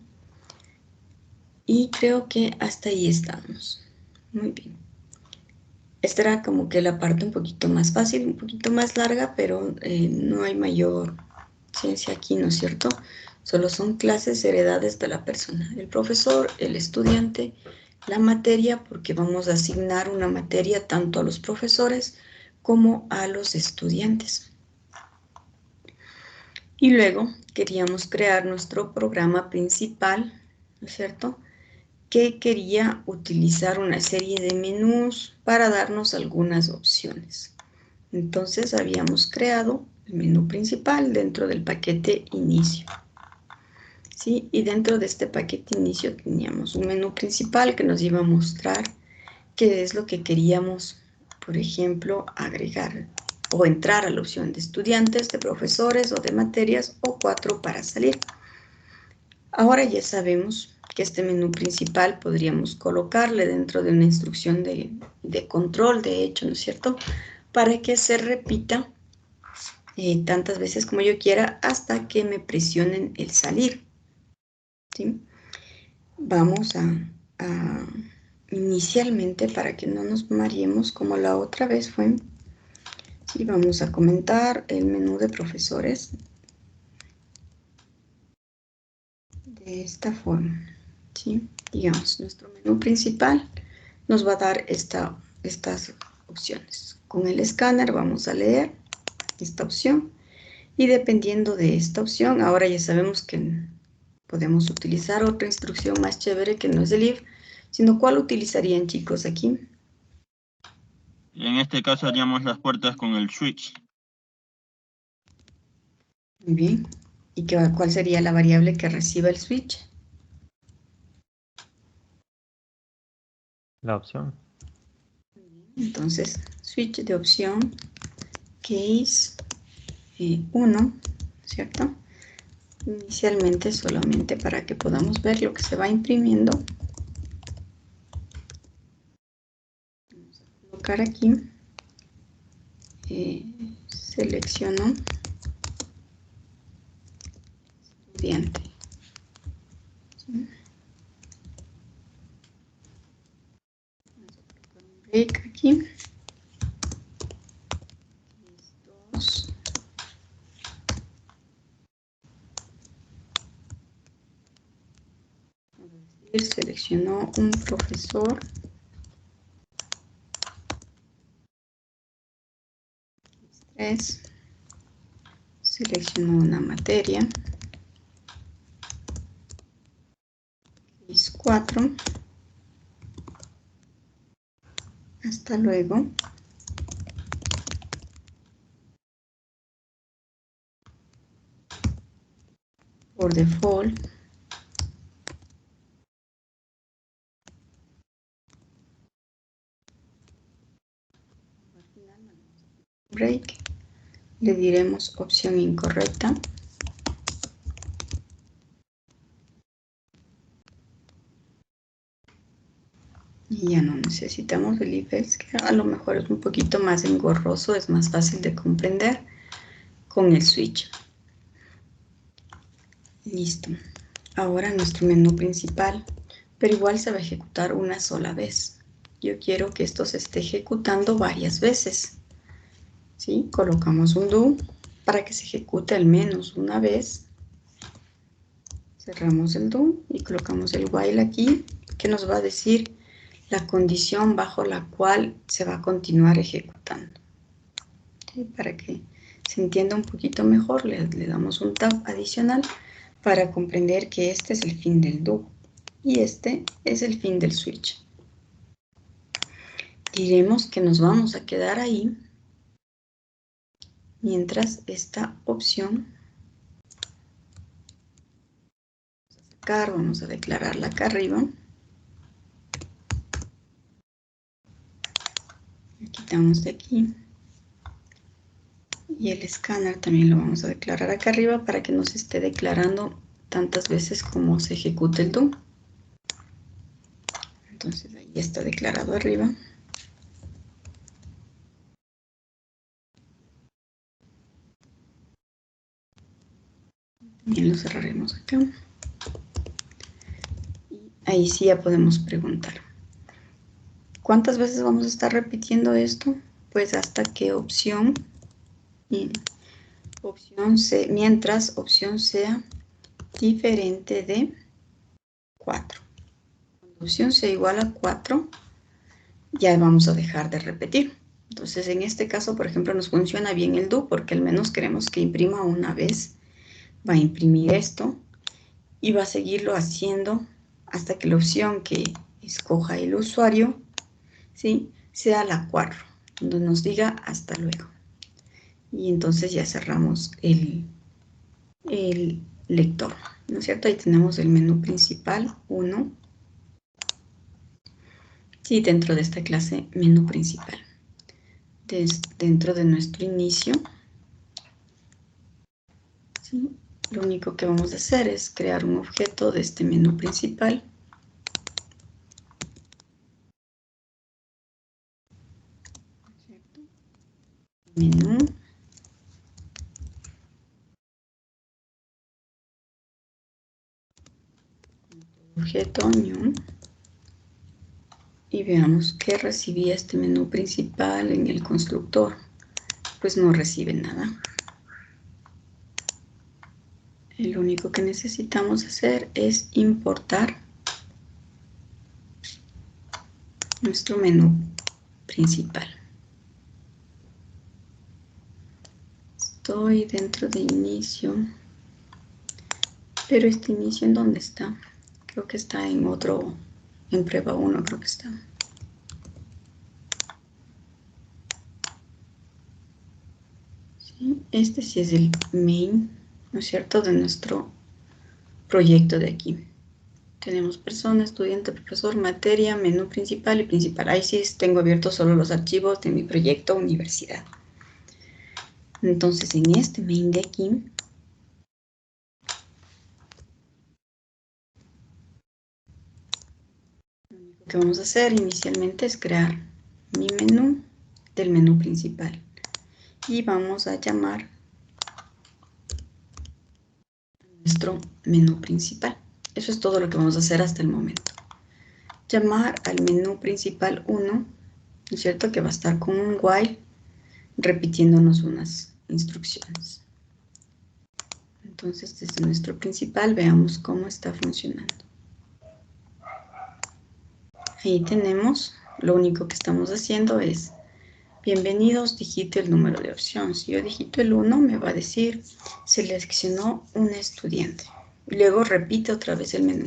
Y creo que hasta ahí estamos. Muy bien. Esta era como que la parte un poquito más fácil, un poquito más larga, pero no hay mayor ciencia aquí, ¿no es cierto? Solo son clases heredadas de la persona, el profesor, el estudiante, la materia, porque vamos a asignar una materia tanto a los profesores como a los estudiantes. Y luego queríamos crear nuestro programa principal, ¿no es cierto?, que quería utilizar una serie de menús para darnos algunas opciones. Entonces habíamos creado el menú principal dentro del paquete inicio. ¿Sí? Y dentro de este paquete inicio teníamos un menú principal que nos iba a mostrar qué es lo que queríamos, por ejemplo, agregar o entrar a la opción de estudiantes, de profesores o de materias, o 4 para salir. Ahora ya sabemos que este menú principal podríamos colocarle dentro de una instrucción de control, de hecho, ¿no es cierto?, para que se repita tantas veces como yo quiera hasta que me presionen el salir. ¿Sí? Vamos a inicialmente, para que no nos mareemos como la otra vez fue, ¿sí?, vamos a comentar el menú de profesores de esta forma. ¿Sí? Digamos, nuestro menú principal nos va a dar estas opciones. Con el escáner vamos a leer esta opción y dependiendo de esta opción, ahora ya sabemos que podemos utilizar otra instrucción más chévere que no es el if, sino ¿cuál utilizarían, chicos, aquí? En este caso haríamos las puertas con el switch. Muy bien. ¿Y cuál sería la variable que reciba el switch? La opción. Entonces, switch de opción case 1, ¿cierto? Inicialmente solamente para que podamos ver lo que se va imprimiendo. Vamos a colocar aquí. Selecciono estudiante. ¿Sí? Vamos a colocar un break aquí. 2. Seleccionó un profesor. 3. Seleccionó una materia. 4. Hasta luego. Por default, break, le diremos opción incorrecta. Y ya no necesitamos el if, es que a lo mejor es un poquito más engorroso, es más fácil de comprender con el switch. Listo. Ahora nuestro menú principal, pero igual se va a ejecutar una sola vez. Yo quiero que esto se esté ejecutando varias veces. ¿Sí? Colocamos un do para que se ejecute al menos una vez. Cerramos el do y colocamos el while aquí, que nos va a decir la condición bajo la cual se va a continuar ejecutando. ¿Sí? Para que se entienda un poquito mejor, le damos un tab adicional para comprender que este es el fin del do y este es el fin del switch. diremos que nos vamos a quedar ahí mientras esta opción vamos a declararla acá arriba. Quitamos de aquí. Y el escáner también lo vamos a declarar acá arriba para que no se esté declarando tantas veces como se ejecute el do. Entonces ahí está declarado arriba. También lo cerraremos acá. Y ahí sí ya podemos preguntar. ¿Cuántas veces vamos a estar repitiendo esto? Pues hasta que mientras opción sea diferente de 4. Cuando opción sea igual a 4, ya vamos a dejar de repetir. Entonces, en este caso, por ejemplo, nos funciona bien el do porque al menos queremos que imprima una vez. Va a imprimir esto y va a seguirlo haciendo hasta que la opción que escoja el usuario, ¿sí?, sea la 4, donde nos diga hasta luego. Y entonces ya cerramos el lector, ¿no es cierto? Ahí tenemos el menú principal 1. Sí, dentro de esta clase menú principal. Dentro de nuestro inicio, ¿sí?, lo único que vamos a hacer es crear un objeto de este menú principal. Menú. Objeto new. Y veamos qué recibía este menú principal en el constructor. Pues no recibe nada. Lo único que necesitamos hacer es importar nuestro menú principal. Estoy dentro de inicio, pero este inicio ¿en dónde está? Creo que está en otro, en prueba 1 creo que está. ¿Sí? Este sí es el main, ¿no es cierto?, de nuestro proyecto de aquí. Tenemos persona, estudiante, profesor, materia, menú principal y principal. Ahí sí tengo abiertos solo los archivos de mi proyecto universidad. Entonces, en este main de aquí, lo único que vamos a hacer inicialmente es crear mi menú del menú principal. Y vamos a llamar nuestro menú principal. Eso es todo lo que vamos a hacer hasta el momento. Llamar al menú principal 1, ¿no es cierto?, que va a estar con un while repitiéndonos unas instrucciones. Entonces, desde nuestro principal veamos cómo está funcionando. Ahí tenemos, lo único que estamos haciendo es, bienvenidos, digite el número de opción. Si yo digito el 1, me va a decir, seleccionó un estudiante. Y luego repite otra vez el menú.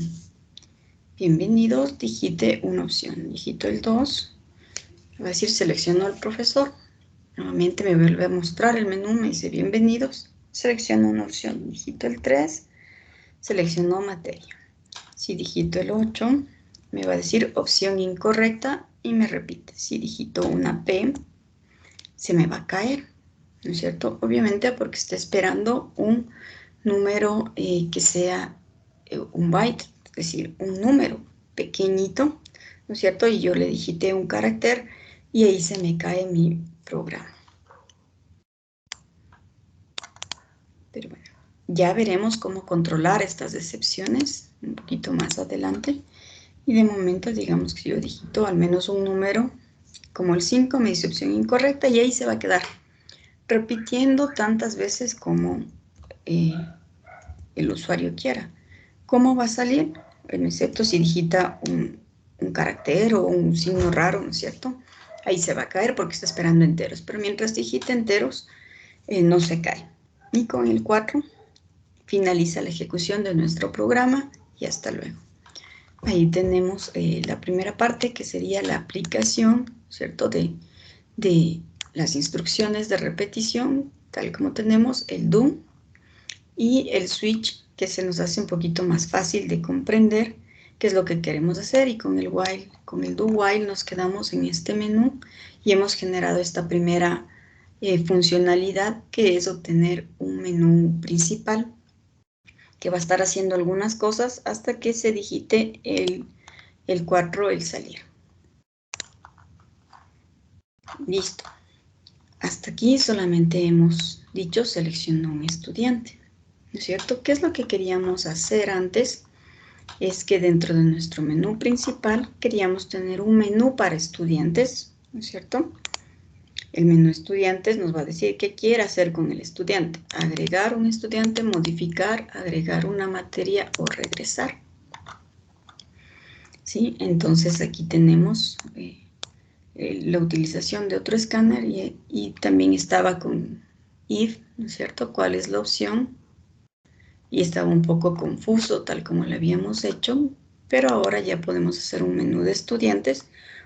Bienvenidos, digite una opción. Digito el 2, me va a decir, seleccionó al profesor. Nuevamente me vuelve a mostrar el menú, me dice, bienvenidos, selecciono una opción. Digito el 3, seleccionó materia. Si digito el 8, me va a decir opción incorrecta y me repite. Si digito una P, se me va a caer, ¿no es cierto? Obviamente porque está esperando un número que sea un byte, es decir, un número pequeñito, ¿no es cierto? Y yo le digité un carácter y ahí se me cae mi programa. Pero bueno, ya veremos cómo controlar estas excepciones un poquito más adelante. Y de momento, digamos que yo digito al menos un número, como el 5, me dice opción incorrecta y ahí se va a quedar repitiendo tantas veces como el usuario quiera. ¿Cómo va a salir? Bueno, excepto si digita un carácter o un signo raro, ¿no es cierto? Ahí se va a caer porque está esperando enteros. Pero mientras digita enteros, no se cae. Y con el 4 finaliza la ejecución de nuestro programa y hasta luego. Ahí tenemos la primera parte, que sería la aplicación, ¿cierto? De las instrucciones de repetición, tal como tenemos el do, y el switch, que se nos hace un poquito más fácil de comprender qué es lo que queremos hacer, y con el while, con el do while nos quedamos en este menú y hemos generado esta primera funcionalidad, que es obtener un menú principal que va a estar haciendo algunas cosas hasta que se digite el 4, el salir. Listo. Hasta aquí solamente hemos dicho seleccionó un estudiante, ¿no es cierto? ¿Qué es lo que queríamos hacer antes? Es que dentro de nuestro menú principal queríamos tener un menú para estudiantes, ¿no es cierto? El menú estudiantes nos va a decir qué quiere hacer con el estudiante. Agregar un estudiante, modificar, agregar una materia o regresar. ¿Sí? Entonces aquí tenemos la utilización de otro escáner y también estaba con if, ¿no es cierto? ¿Cuál es la opción? Y estaba un poco confuso tal como lo habíamos hecho, pero ahora ya podemos hacer un menú de estudiantes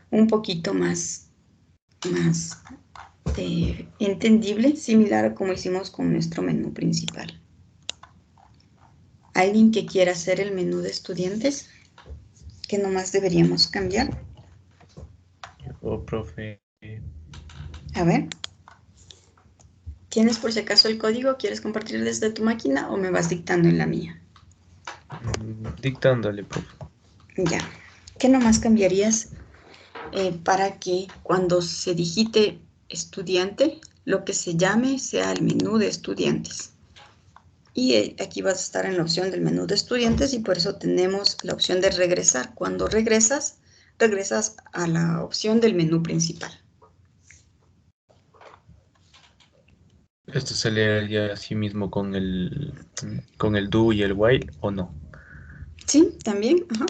un poquito más entendible, similar a como hicimos con nuestro menú principal. ¿Alguien que quiera hacer el menú de estudiantes? ¿Qué nomás deberíamos cambiar? Profe. A ver. ¿Tienes por si acaso el código? ¿Quieres compartir desde tu máquina o me vas dictando en la mía? Dictándole, profe. Ya. ¿Qué nomás cambiarías para que cuando se digite estudiante, lo que se llame sea el menú de estudiantes? Y aquí vas a estar en la opción del menú de estudiantes y por eso tenemos la opción de regresar. Cuando regresas a la opción del menú principal. ¿Esto se leería así mismo con el do y el while o no? Sí, también. Ajá.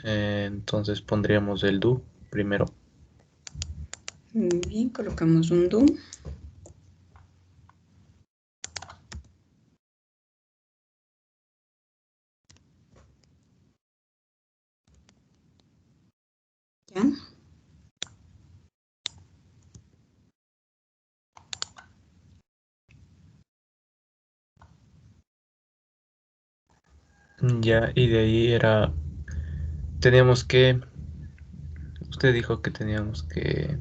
Entonces pondríamos el do primero. Muy bien, colocamos un do. ¿Ya? Ya, y de ahí usted dijo que teníamos que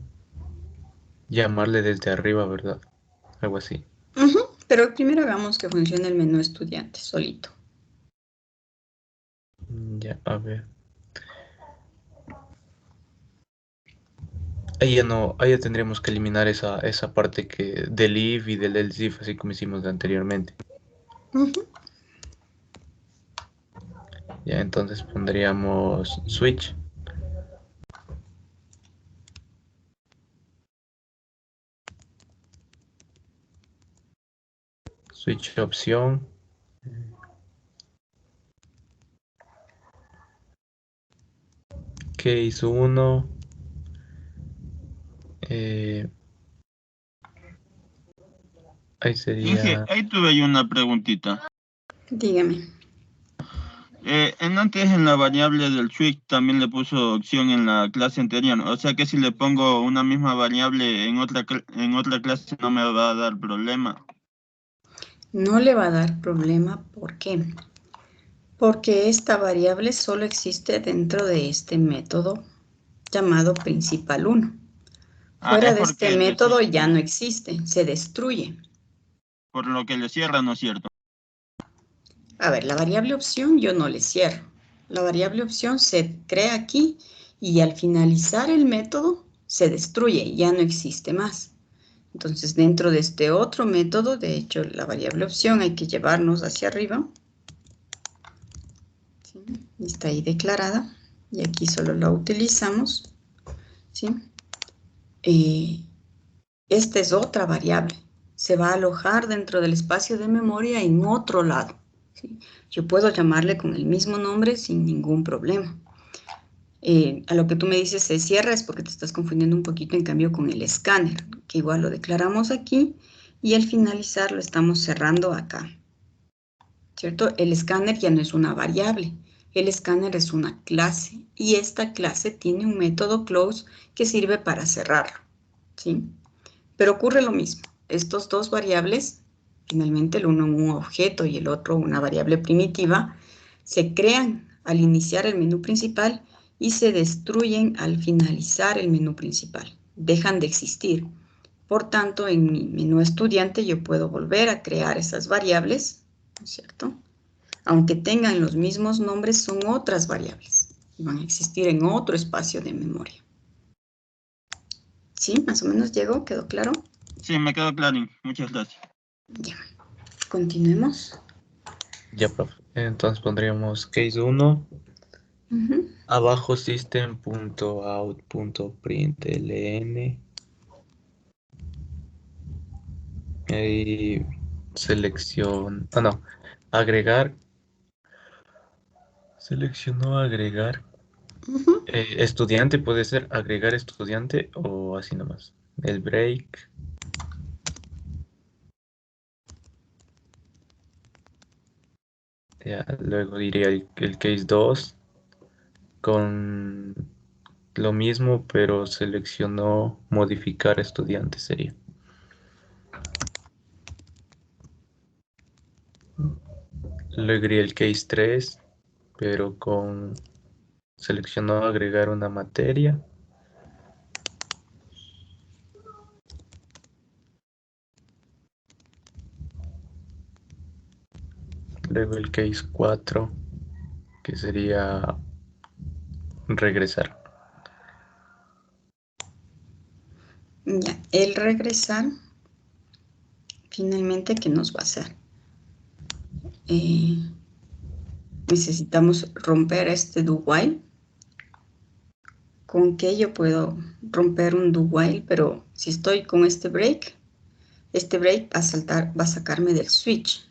llamarle desde arriba, ¿verdad? Algo así. Pero primero hagamos que funcione el menú estudiante solito. Ya, a ver. Ahí ya tendríamos que eliminar esa parte del if y del else if, así como hicimos anteriormente. Ya, entonces pondríamos switch. Switch opción. Case 1. Ahí sería... Inge, ahí tuve yo una preguntita. Dígame. Antes en la variable del switch también le puso opción en la clase anterior. O sea que si le pongo una misma variable en otra clase no me va a dar problema. No le va a dar problema. ¿Por qué? Porque esta variable solo existe dentro de este método llamado principal 1. Fuera de este método ya no existe, se destruye. Por lo que le cierra, ¿no es cierto? A ver, la variable opción yo no le cierro. La variable opción se crea aquí y al finalizar el método se destruye, ya no existe más. Entonces, dentro de este otro método, de hecho, la variable opción hay que llevarnos hacia arriba. ¿Sí? Está ahí declarada y aquí solo la utilizamos. ¿Sí? Esta es otra variable. Se va a alojar dentro del espacio de memoria en otro lado. ¿Sí? Yo puedo llamarle con el mismo nombre sin ningún problema. A lo que tú me dices se cierra es porque te estás confundiendo un poquito en cambio con el escáner, que igual lo declaramos aquí y al finalizar lo estamos cerrando acá. ¿Cierto? El escáner ya no es una variable. El escáner es una clase y esta clase tiene un método close que sirve para cerrarlo, ¿sí? Pero ocurre lo mismo. Estos dos variables, finalmente el uno un objeto y el otro una variable primitiva, se crean al iniciar el menú principal y se destruyen al finalizar el menú principal. Dejan de existir. Por tanto, en mi menú estudiante yo puedo volver a crear esas variables, ¿no es cierto? Aunque tengan los mismos nombres, son otras variables y van a existir en otro espacio de memoria. ¿Sí? ¿Más o menos llegó? ¿Quedó claro? Sí, me quedó claro. Muchas gracias. Ya. Continuemos. Ya, profe. Entonces pondríamos case 1. Abajo system.out.println. Y selección. Ah, no. Agregar. Seleccionó agregar. Estudiante puede ser agregar estudiante o así nomás. El break. Ya, luego diría el case 2 con lo mismo, pero seleccionó modificar estudiante sería. Luego iría el case 3, pero seleccionó agregar una materia. Luego el case 4, que sería regresar. Ya, el regresar, finalmente, ¿qué nos va a hacer? Necesitamos romper este do while. ¿Con qué yo puedo romper un do while? Pero si estoy con este break va a sacarme del switch.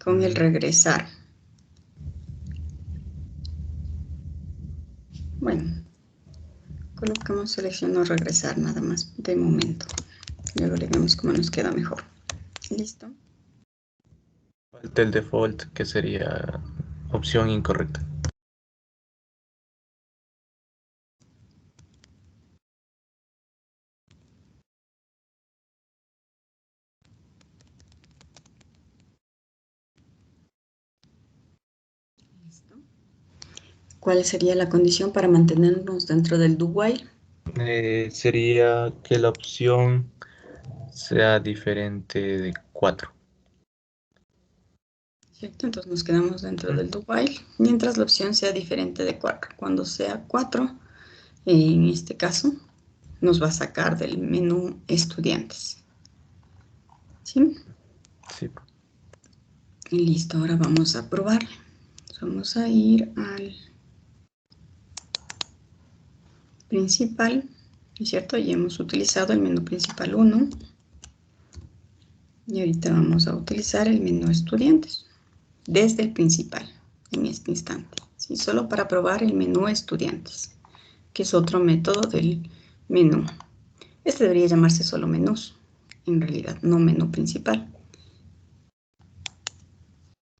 Con el regresar. Bueno, colocamos selecciono regresar nada más de momento. Luego le vemos cómo nos queda mejor. ¿Listo? Falta el default, que sería opción incorrecta. ¿Listo? ¿Cuál sería la condición para mantenernos dentro del do while? Sería que la opción sea diferente de 4. ¿Cierto? Entonces nos quedamos dentro del do while, mientras la opción sea diferente de 4. Cuando sea 4, en este caso, nos va a sacar del menú estudiantes. ¿Sí? Sí. Y listo, ahora vamos a probar. Vamos a ir al principal, ¿no es cierto? Ya hemos utilizado el menú principal 1. Y ahorita vamos a utilizar el menú estudiantes desde el principal en este instante. ¿Sí? Solo para probar el menú estudiantes, que es otro método del menú. Este debería llamarse solo menús, en realidad, no menú principal.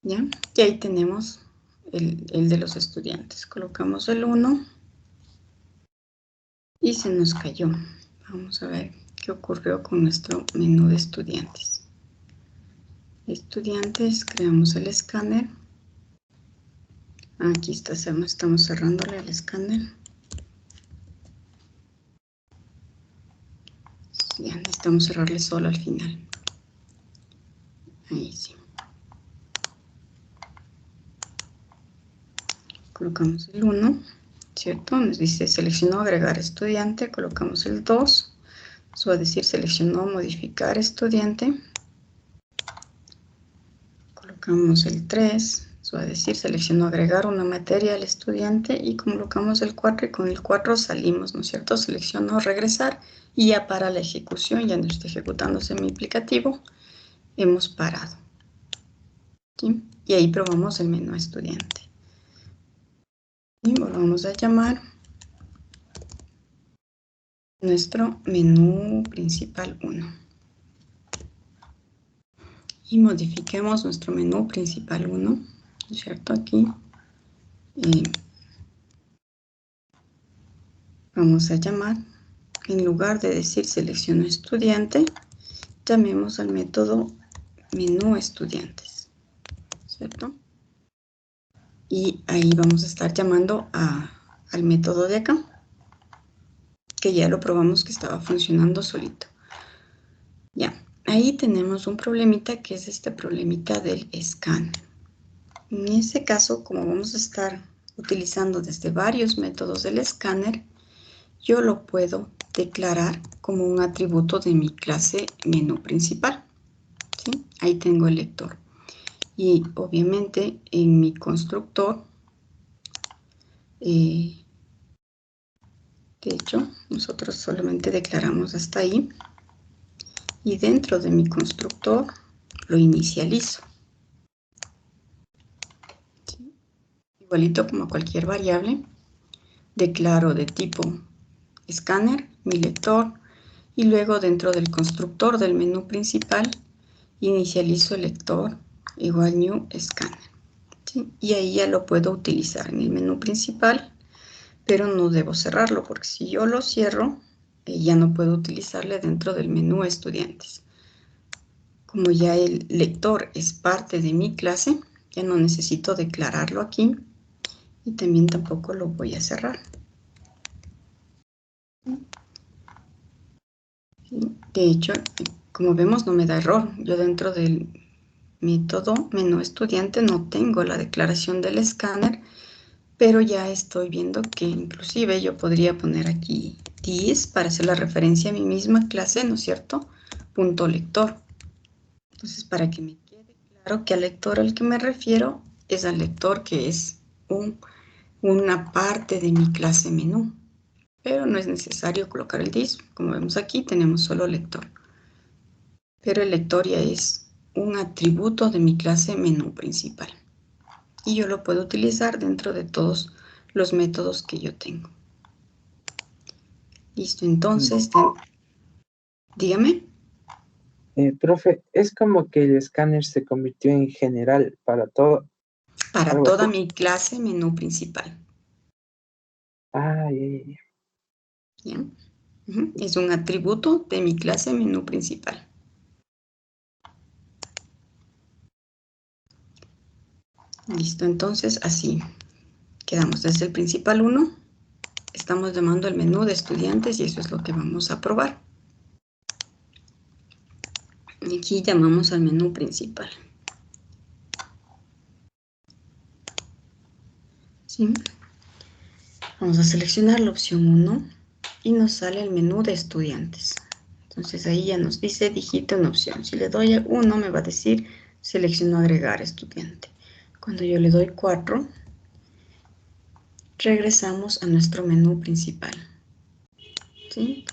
¿Ya? Y ahí tenemos el de los estudiantes. Colocamos el 1 y se nos cayó. Vamos a ver qué ocurrió con nuestro menú de estudiantes. Estudiantes, creamos el escáner. Aquí estamos cerrándole el escáner. Ya necesitamos cerrarle solo al final. Ahí sí. Colocamos el 1, ¿cierto? Nos dice seleccionó agregar estudiante, colocamos el 2. Eso va a decir seleccionó modificar estudiante. Colocamos el 3. Eso va a decir seleccionó agregar una materia al estudiante y colocamos el 4 y con el 4 salimos, ¿no es cierto? Seleccionó regresar y ya para la ejecución, ya no está ejecutándose mi aplicativo, hemos parado. ¿Sí? Y ahí probamos el menú estudiante. Y volvamos a llamar nuestro menú principal 1. y modifiquemos nuestro menú principal 1, ¿no es cierto? Aquí vamos a llamar, en lugar de decir selecciono estudiante, llamemos al método menú estudiantes, ¿cierto? Y ahí vamos a estar llamando al método de acá, que ya lo probamos que estaba funcionando solito. Ya, ahí tenemos un problemita que es este problemita del scan. En ese caso, como vamos a estar utilizando desde varios métodos del escáner, yo lo puedo declarar como un atributo de mi clase menú principal, ¿sí? Ahí tengo el lector. Y obviamente en mi constructor, de hecho, nosotros solamente declaramos hasta ahí. Y dentro de mi constructor lo inicializo. ¿Sí? Igualito como cualquier variable, declaro de tipo escáner, mi lector, y luego dentro del constructor del menú principal, inicializo el lector igual new scanner. ¿Sí? Y ahí ya lo puedo utilizar en el menú principal, pero no debo cerrarlo, porque si yo lo cierro, ya no puedo utilizarle dentro del menú estudiantes. Como ya el lector es parte de mi clase, ya no necesito declararlo aquí y también tampoco lo voy a cerrar. De hecho, como vemos, no me da error. Yo dentro del método menú estudiante no tengo la declaración del escáner, pero ya estoy viendo que inclusive yo podría poner aquí this para hacer la referencia a mi misma clase, ¿no es cierto? Punto lector. Entonces, para que me quede claro que al lector al que me refiero es al lector que es una parte de mi clase menú. Pero no es necesario colocar el this. Como vemos aquí, tenemos solo lector. Pero el lector ya es un atributo de mi clase menú principal. Y yo lo puedo utilizar dentro de todos los métodos que yo tengo. Listo, entonces, dígame. Profe, es como que el escáner se convirtió en general para todo. Para toda mi clase menú principal. Ah, ¿Ya? Es un atributo de mi clase menú principal. Listo, entonces así quedamos desde el principal 1. Estamos llamando el menú de estudiantes y eso es lo que vamos a probar. Y aquí llamamos al menú principal. ¿Sí? Vamos a seleccionar la opción 1 y nos sale el menú de estudiantes. Entonces ahí ya nos dice digite una opción. Si le doy a 1 me va a decir selecciono agregar estudiante. Cuando yo le doy 4, regresamos a nuestro menú principal. ¿Sí?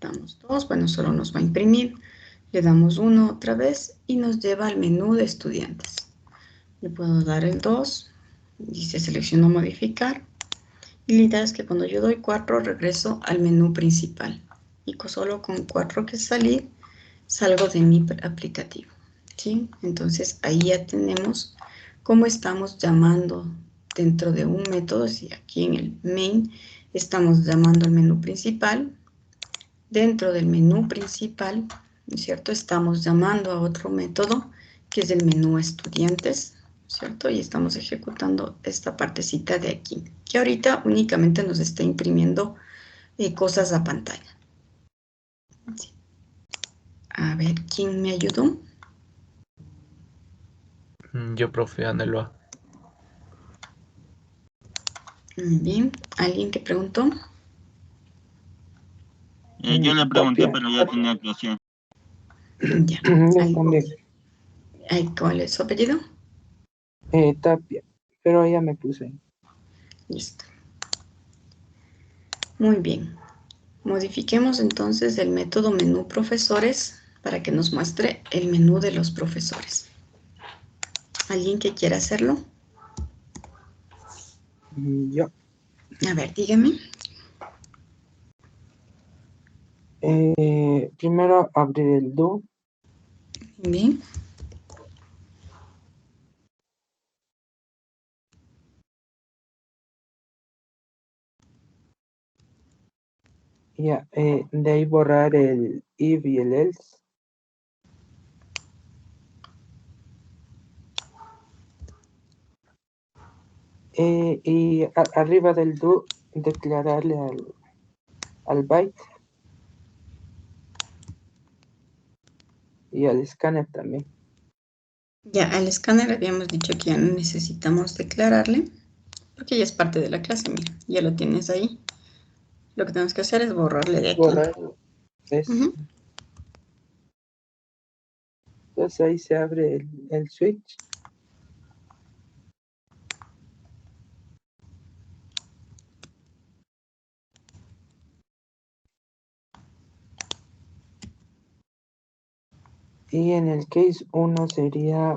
Damos 2, bueno, solo nos va a imprimir. Le damos 1 otra vez y nos lleva al menú de estudiantes. Le puedo dar el 2, dice selecciono modificar. Y la idea es que cuando yo doy 4 regreso al menú principal. Y solo con 4 que salir, salgo de mi aplicativo. ¿Sí? Entonces ahí ya tenemos cómo estamos llamando dentro de un método. Si aquí en el main estamos llamando al menú principal. Dentro del menú principal, ¿no es cierto? Estamos llamando a otro método que es el menú estudiantes, ¿cierto? Y estamos ejecutando esta partecita de aquí, que ahorita únicamente nos está imprimiendo cosas a pantalla. Sí. A ver, ¿quién me ayudó? Yo, profe, Aneloa. Muy bien. ¿Alguien que preguntó? Yo le pregunté, pero ya tenía actuación. Ya. También. ¿Cuál es su apellido? Tapia, pero ya me puse. Listo. Muy bien. Modifiquemos entonces el método menú profesores para que nos muestre el menú de los profesores. ¿Alguien que quiera hacerlo? Yo. A ver, dígame. Primero abrir el do. Bien. Ya, de ahí borrar el if y el else. Y arriba del do, declararle al byte. Y al escáner también. Ya, al escáner habíamos dicho que ya no necesitamos declararle, porque ya es parte de la clase, mira, ya lo tienes ahí. Lo que tenemos que hacer es borrarle de aquí. Borrarlo. Ujú. Entonces ahí se abre el switch. Y en el case 1 sería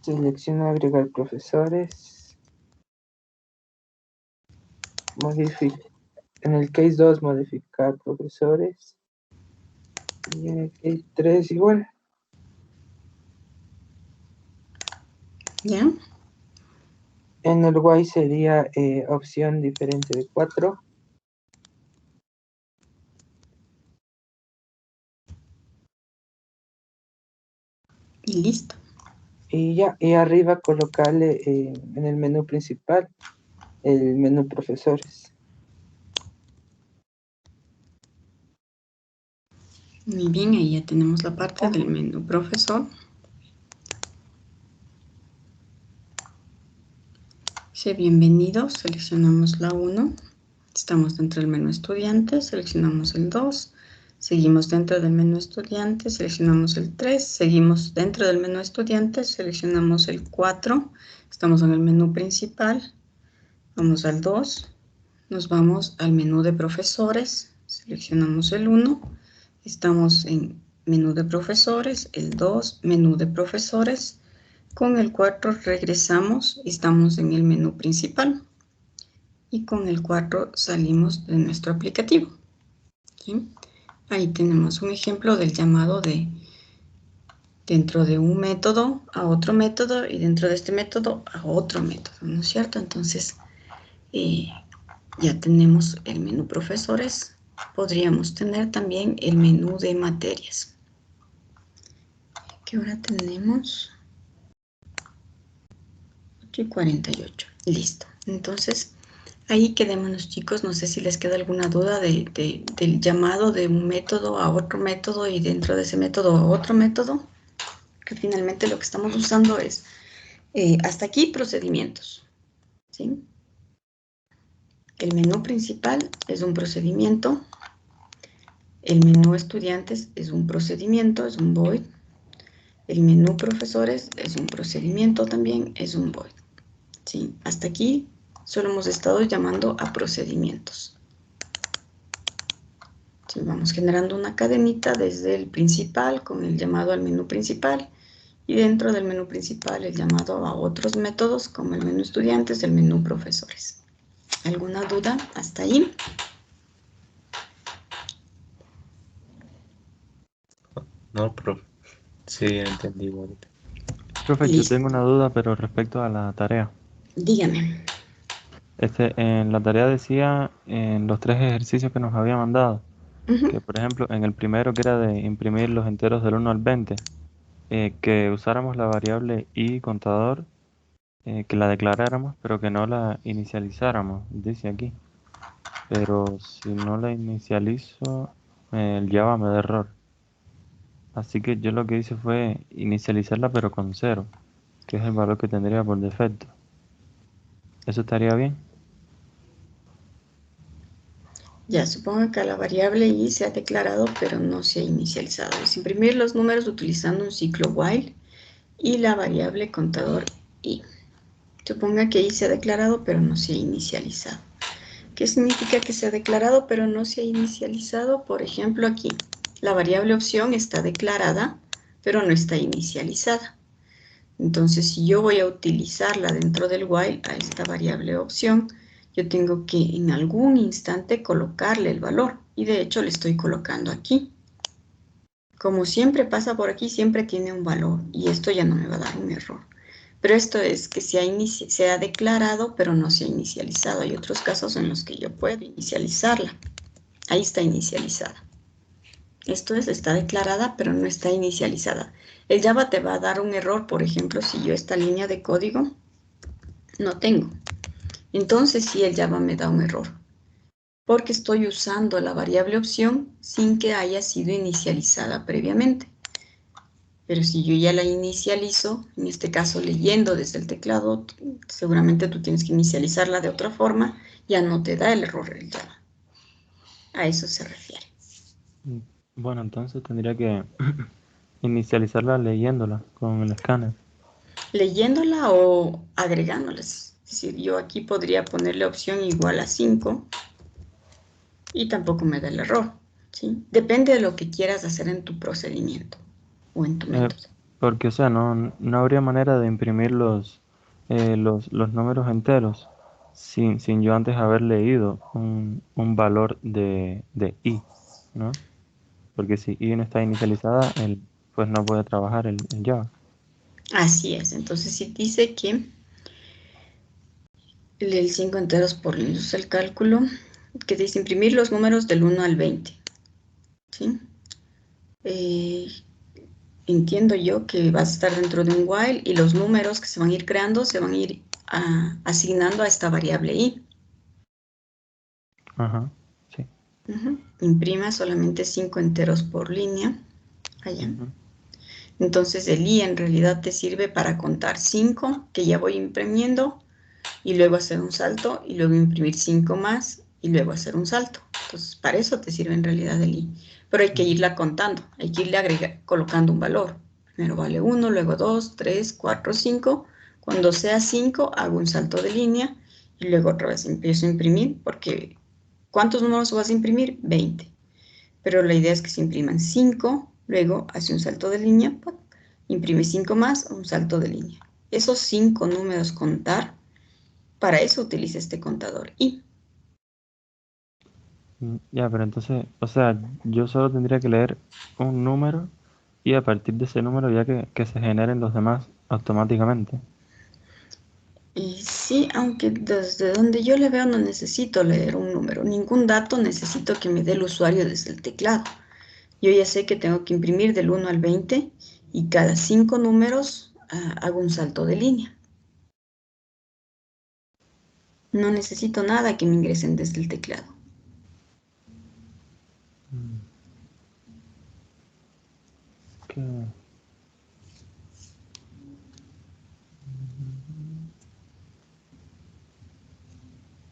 selecciona agregar profesores. En el case 2 modificar profesores. Y en el case 3 igual. ¿Ya? En el Y sería opción diferente de 4. Y listo. Y ya, y arriba colocarle en el menú principal el menú profesores. Muy bien, ahí ya tenemos la parte del menú profesor. Dice bienvenidos, seleccionamos la 1. Estamos dentro del menú estudiante, seleccionamos el 2. Seguimos dentro del menú estudiante, seleccionamos el 3. Seguimos dentro del menú estudiante, seleccionamos el 4. Estamos en el menú principal. Vamos al 2. Nos vamos al menú de profesores. Seleccionamos el 1. Estamos en menú de profesores. El 2, menú de profesores. Con el 4 regresamos. Estamos en el menú principal. Y con el 4 salimos de nuestro aplicativo. ¿Sí? Ahí tenemos un ejemplo del llamado de dentro de un método a otro método y dentro de este método a otro método, ¿no es cierto? Entonces, ya tenemos el menú profesores. Podríamos tener también el menú de materias. ¿Qué hora tenemos? 8:48. Listo. Entonces, ahí quedémonos, chicos. No sé si les queda alguna duda del llamado de un método a otro método y dentro de ese método a otro método. Que finalmente lo que estamos usando es hasta aquí procedimientos. ¿Sí? El menú principal es un procedimiento. El menú estudiantes es un procedimiento, es un void. El menú profesores es un procedimiento también, es un void. ¿Sí? Hasta aquí solo hemos estado llamando a procedimientos. ¿Sí? Vamos generando una cadenita desde el principal con el llamado al menú principal y dentro del menú principal el llamado a otros métodos como el menú estudiantes, el menú profesores. ¿Alguna duda hasta ahí? No, profe. Sí, entendí ahorita. Profe, yo Listo. tengo una duda, pero respecto a la tarea. Dígame. En la tarea decía, en los 3 ejercicios que nos había mandado, Ujú. que por ejemplo, en el primero que era de imprimir los enteros del 1 al 20, que usáramos la variable i contador, que la declaráramos, pero que no la inicializáramos, dice aquí. Pero si no la inicializo, el Java me da error. Así que yo lo que hice fue inicializarla, pero con 0, que es el valor que tendría por defecto. ¿Eso estaría bien? Ya, supongo que la variable i se ha declarado, pero no se ha inicializado. Es imprimir los números utilizando un ciclo while y la variable contador i. Suponga que i se ha declarado, pero no se ha inicializado. ¿Qué significa que se ha declarado, pero no se ha inicializado? Por ejemplo, aquí, la variable opción está declarada, pero no está inicializada. Entonces, si yo voy a utilizarla dentro del while a esta variable opción, yo tengo que en algún instante colocarle el valor. Y de hecho le estoy colocando aquí. Como siempre pasa por aquí, siempre tiene un valor. Y esto ya no me va a dar un error. Pero esto es que se ha declarado, pero no se ha inicializado. Hay otros casos en los que yo puedo inicializarla. Ahí está inicializada. Esto es, está declarada, pero no está inicializada. El Java te va a dar un error, por ejemplo, si yo esta línea de código no tengo. Entonces sí, el Java me da un error, porque estoy usando la variable opción sin que haya sido inicializada previamente. Pero si yo ya la inicializo, en este caso leyendo desde el teclado, seguramente tú tienes que inicializarla de otra forma, ya no te da el error el Java. A eso se refiere. Bueno, entonces tendría que inicializarla leyéndola con el escáner. Leyéndola o agregándolas. Es decir, yo aquí podría ponerle opción igual a 5 y tampoco me da el error, ¿sí? Depende de lo que quieras hacer en tu procedimiento o en tu método. Porque, o sea, no habría manera de imprimir los números enteros sin yo antes haber leído un valor de i, ¿no? Porque si i no está inicializada, pues no puede trabajar el Java. Así es, entonces si dice que el 5 enteros por línea es el cálculo, que dice imprimir los números del 1 al 20, ¿sí? Entiendo yo que vas a estar dentro de un while y los números que se van a ir creando se van a ir asignando a esta variable i. Ajá, sí. Imprima solamente 5 enteros por línea. Allá. Entonces el i en realidad te sirve para contar 5 que ya voy imprimiendo y luego hacer un salto y luego imprimir 5 más y luego hacer un salto. Entonces para eso te sirve en realidad el i. Pero hay que irla contando, hay que irle colocando un valor. Primero vale 1, luego 2, 3, 4, 5. Cuando sea 5 hago un salto de línea y luego otra vez empiezo a imprimir porque ¿cuántos números vas a imprimir? 20. Pero la idea es que se impriman 5, luego hace un salto de línea, imprime 5 más, un salto de línea. Esos 5 números contar, para eso utiliza este contador i. Ya, pero entonces, o sea, yo solo tendría que leer un número y a partir de ese número ya que se generen los demás automáticamente. Y sí, aunque desde donde yo le veo no necesito leer un número, ningún dato necesito que me dé el usuario desde el teclado. Yo ya sé que tengo que imprimir del 1 al 20 y cada 5 números hago un salto de línea. No necesito nada que me ingresen desde el teclado.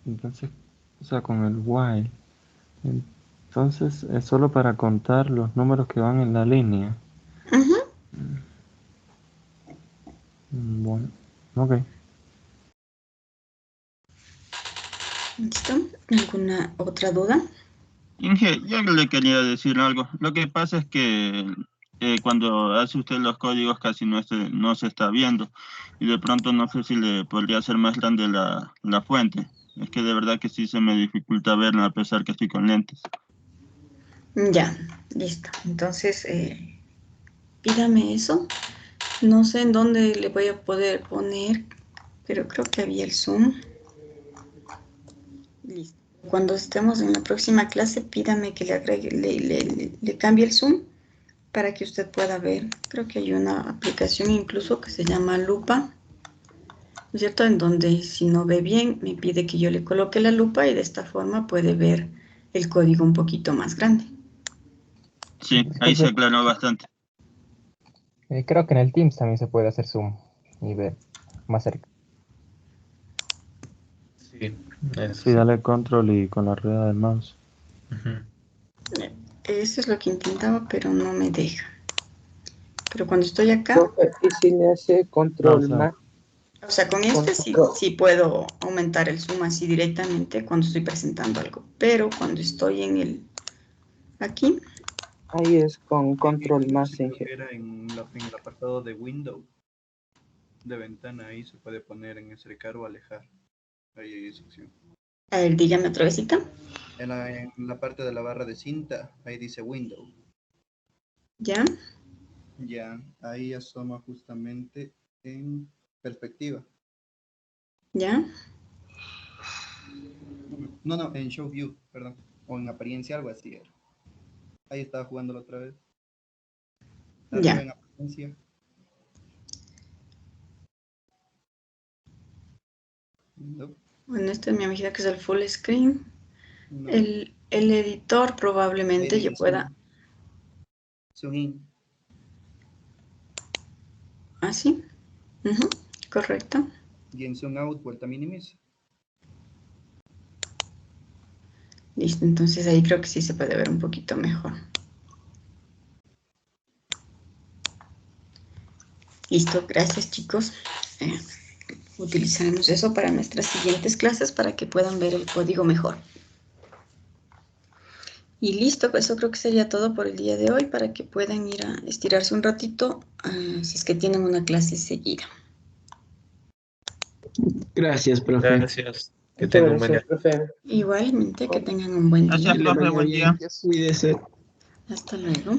Entonces, o sea, con el while, entonces es solo para contar los números que van en la línea. Bueno, ok. ¿Listo? ¿Alguna otra duda? Inge, yo le quería decir algo. Lo que pasa es que cuando hace usted los códigos casi no se está viendo. Y de pronto no sé si le podría hacer más grande la fuente. Es que de verdad que sí se me dificulta verla a pesar que estoy con lentes. Ya, listo. Entonces, pídame eso. No sé en dónde le voy a poder poner, pero creo que había el Zoom. Listo. Cuando estemos en la próxima clase, pídame que le agregue, le cambie el Zoom para que usted pueda ver. Creo que hay una aplicación incluso que se llama Lupa, ¿no es cierto? En donde si no ve bien, me pide que yo le coloque la lupa y de esta forma puede ver el código un poquito más grande. Sí, ahí se aclaró bastante. Creo que en el Teams también se puede hacer zoom y ver más cerca. Sí, dale control y con la rueda del mouse. Eso es lo que intentaba, pero no me deja. Pero cuando estoy acá... ¿Y si le hace control más? O sea, con este sí puedo aumentar el zoom así directamente cuando estoy presentando algo. Pero cuando estoy en aquí... Ahí es con control más. Si estuviera en el apartado de Windows, de ventana, ahí se puede poner en acercar o alejar. Ahí hay esa opción. A ver, dígame otra vezita. En la parte de la barra de cinta, ahí dice Windows. ¿Ya? Ya, ahí asoma justamente en perspectiva. ¿Ya? No, en Show View, perdón. O en apariencia, algo así era. Ahí estaba jugándolo otra vez. Arriba Ya. en apariencia. No, Bueno, este me imagino que es el full screen. no. El editor probablemente yo Ahí, pueda... zoom in. ¿Ah, sí? Ujú, correcto. Y en zoom out, vuelta a minimiza. Listo, entonces ahí creo que sí se puede ver un poquito mejor. Listo, gracias chicos. Utilizaremos eso para nuestras siguientes clases para que puedan ver el código mejor. Y listo, pues eso creo que sería todo por el día de hoy para que puedan ir a estirarse un ratito si es que tienen una clase seguida. Gracias, profe. Gracias. Que Muchas tenga un buen día. gracias, profe. Igualmente, que tengan un buen día. Gracias, profe, buen día. Cuídese. Hasta luego.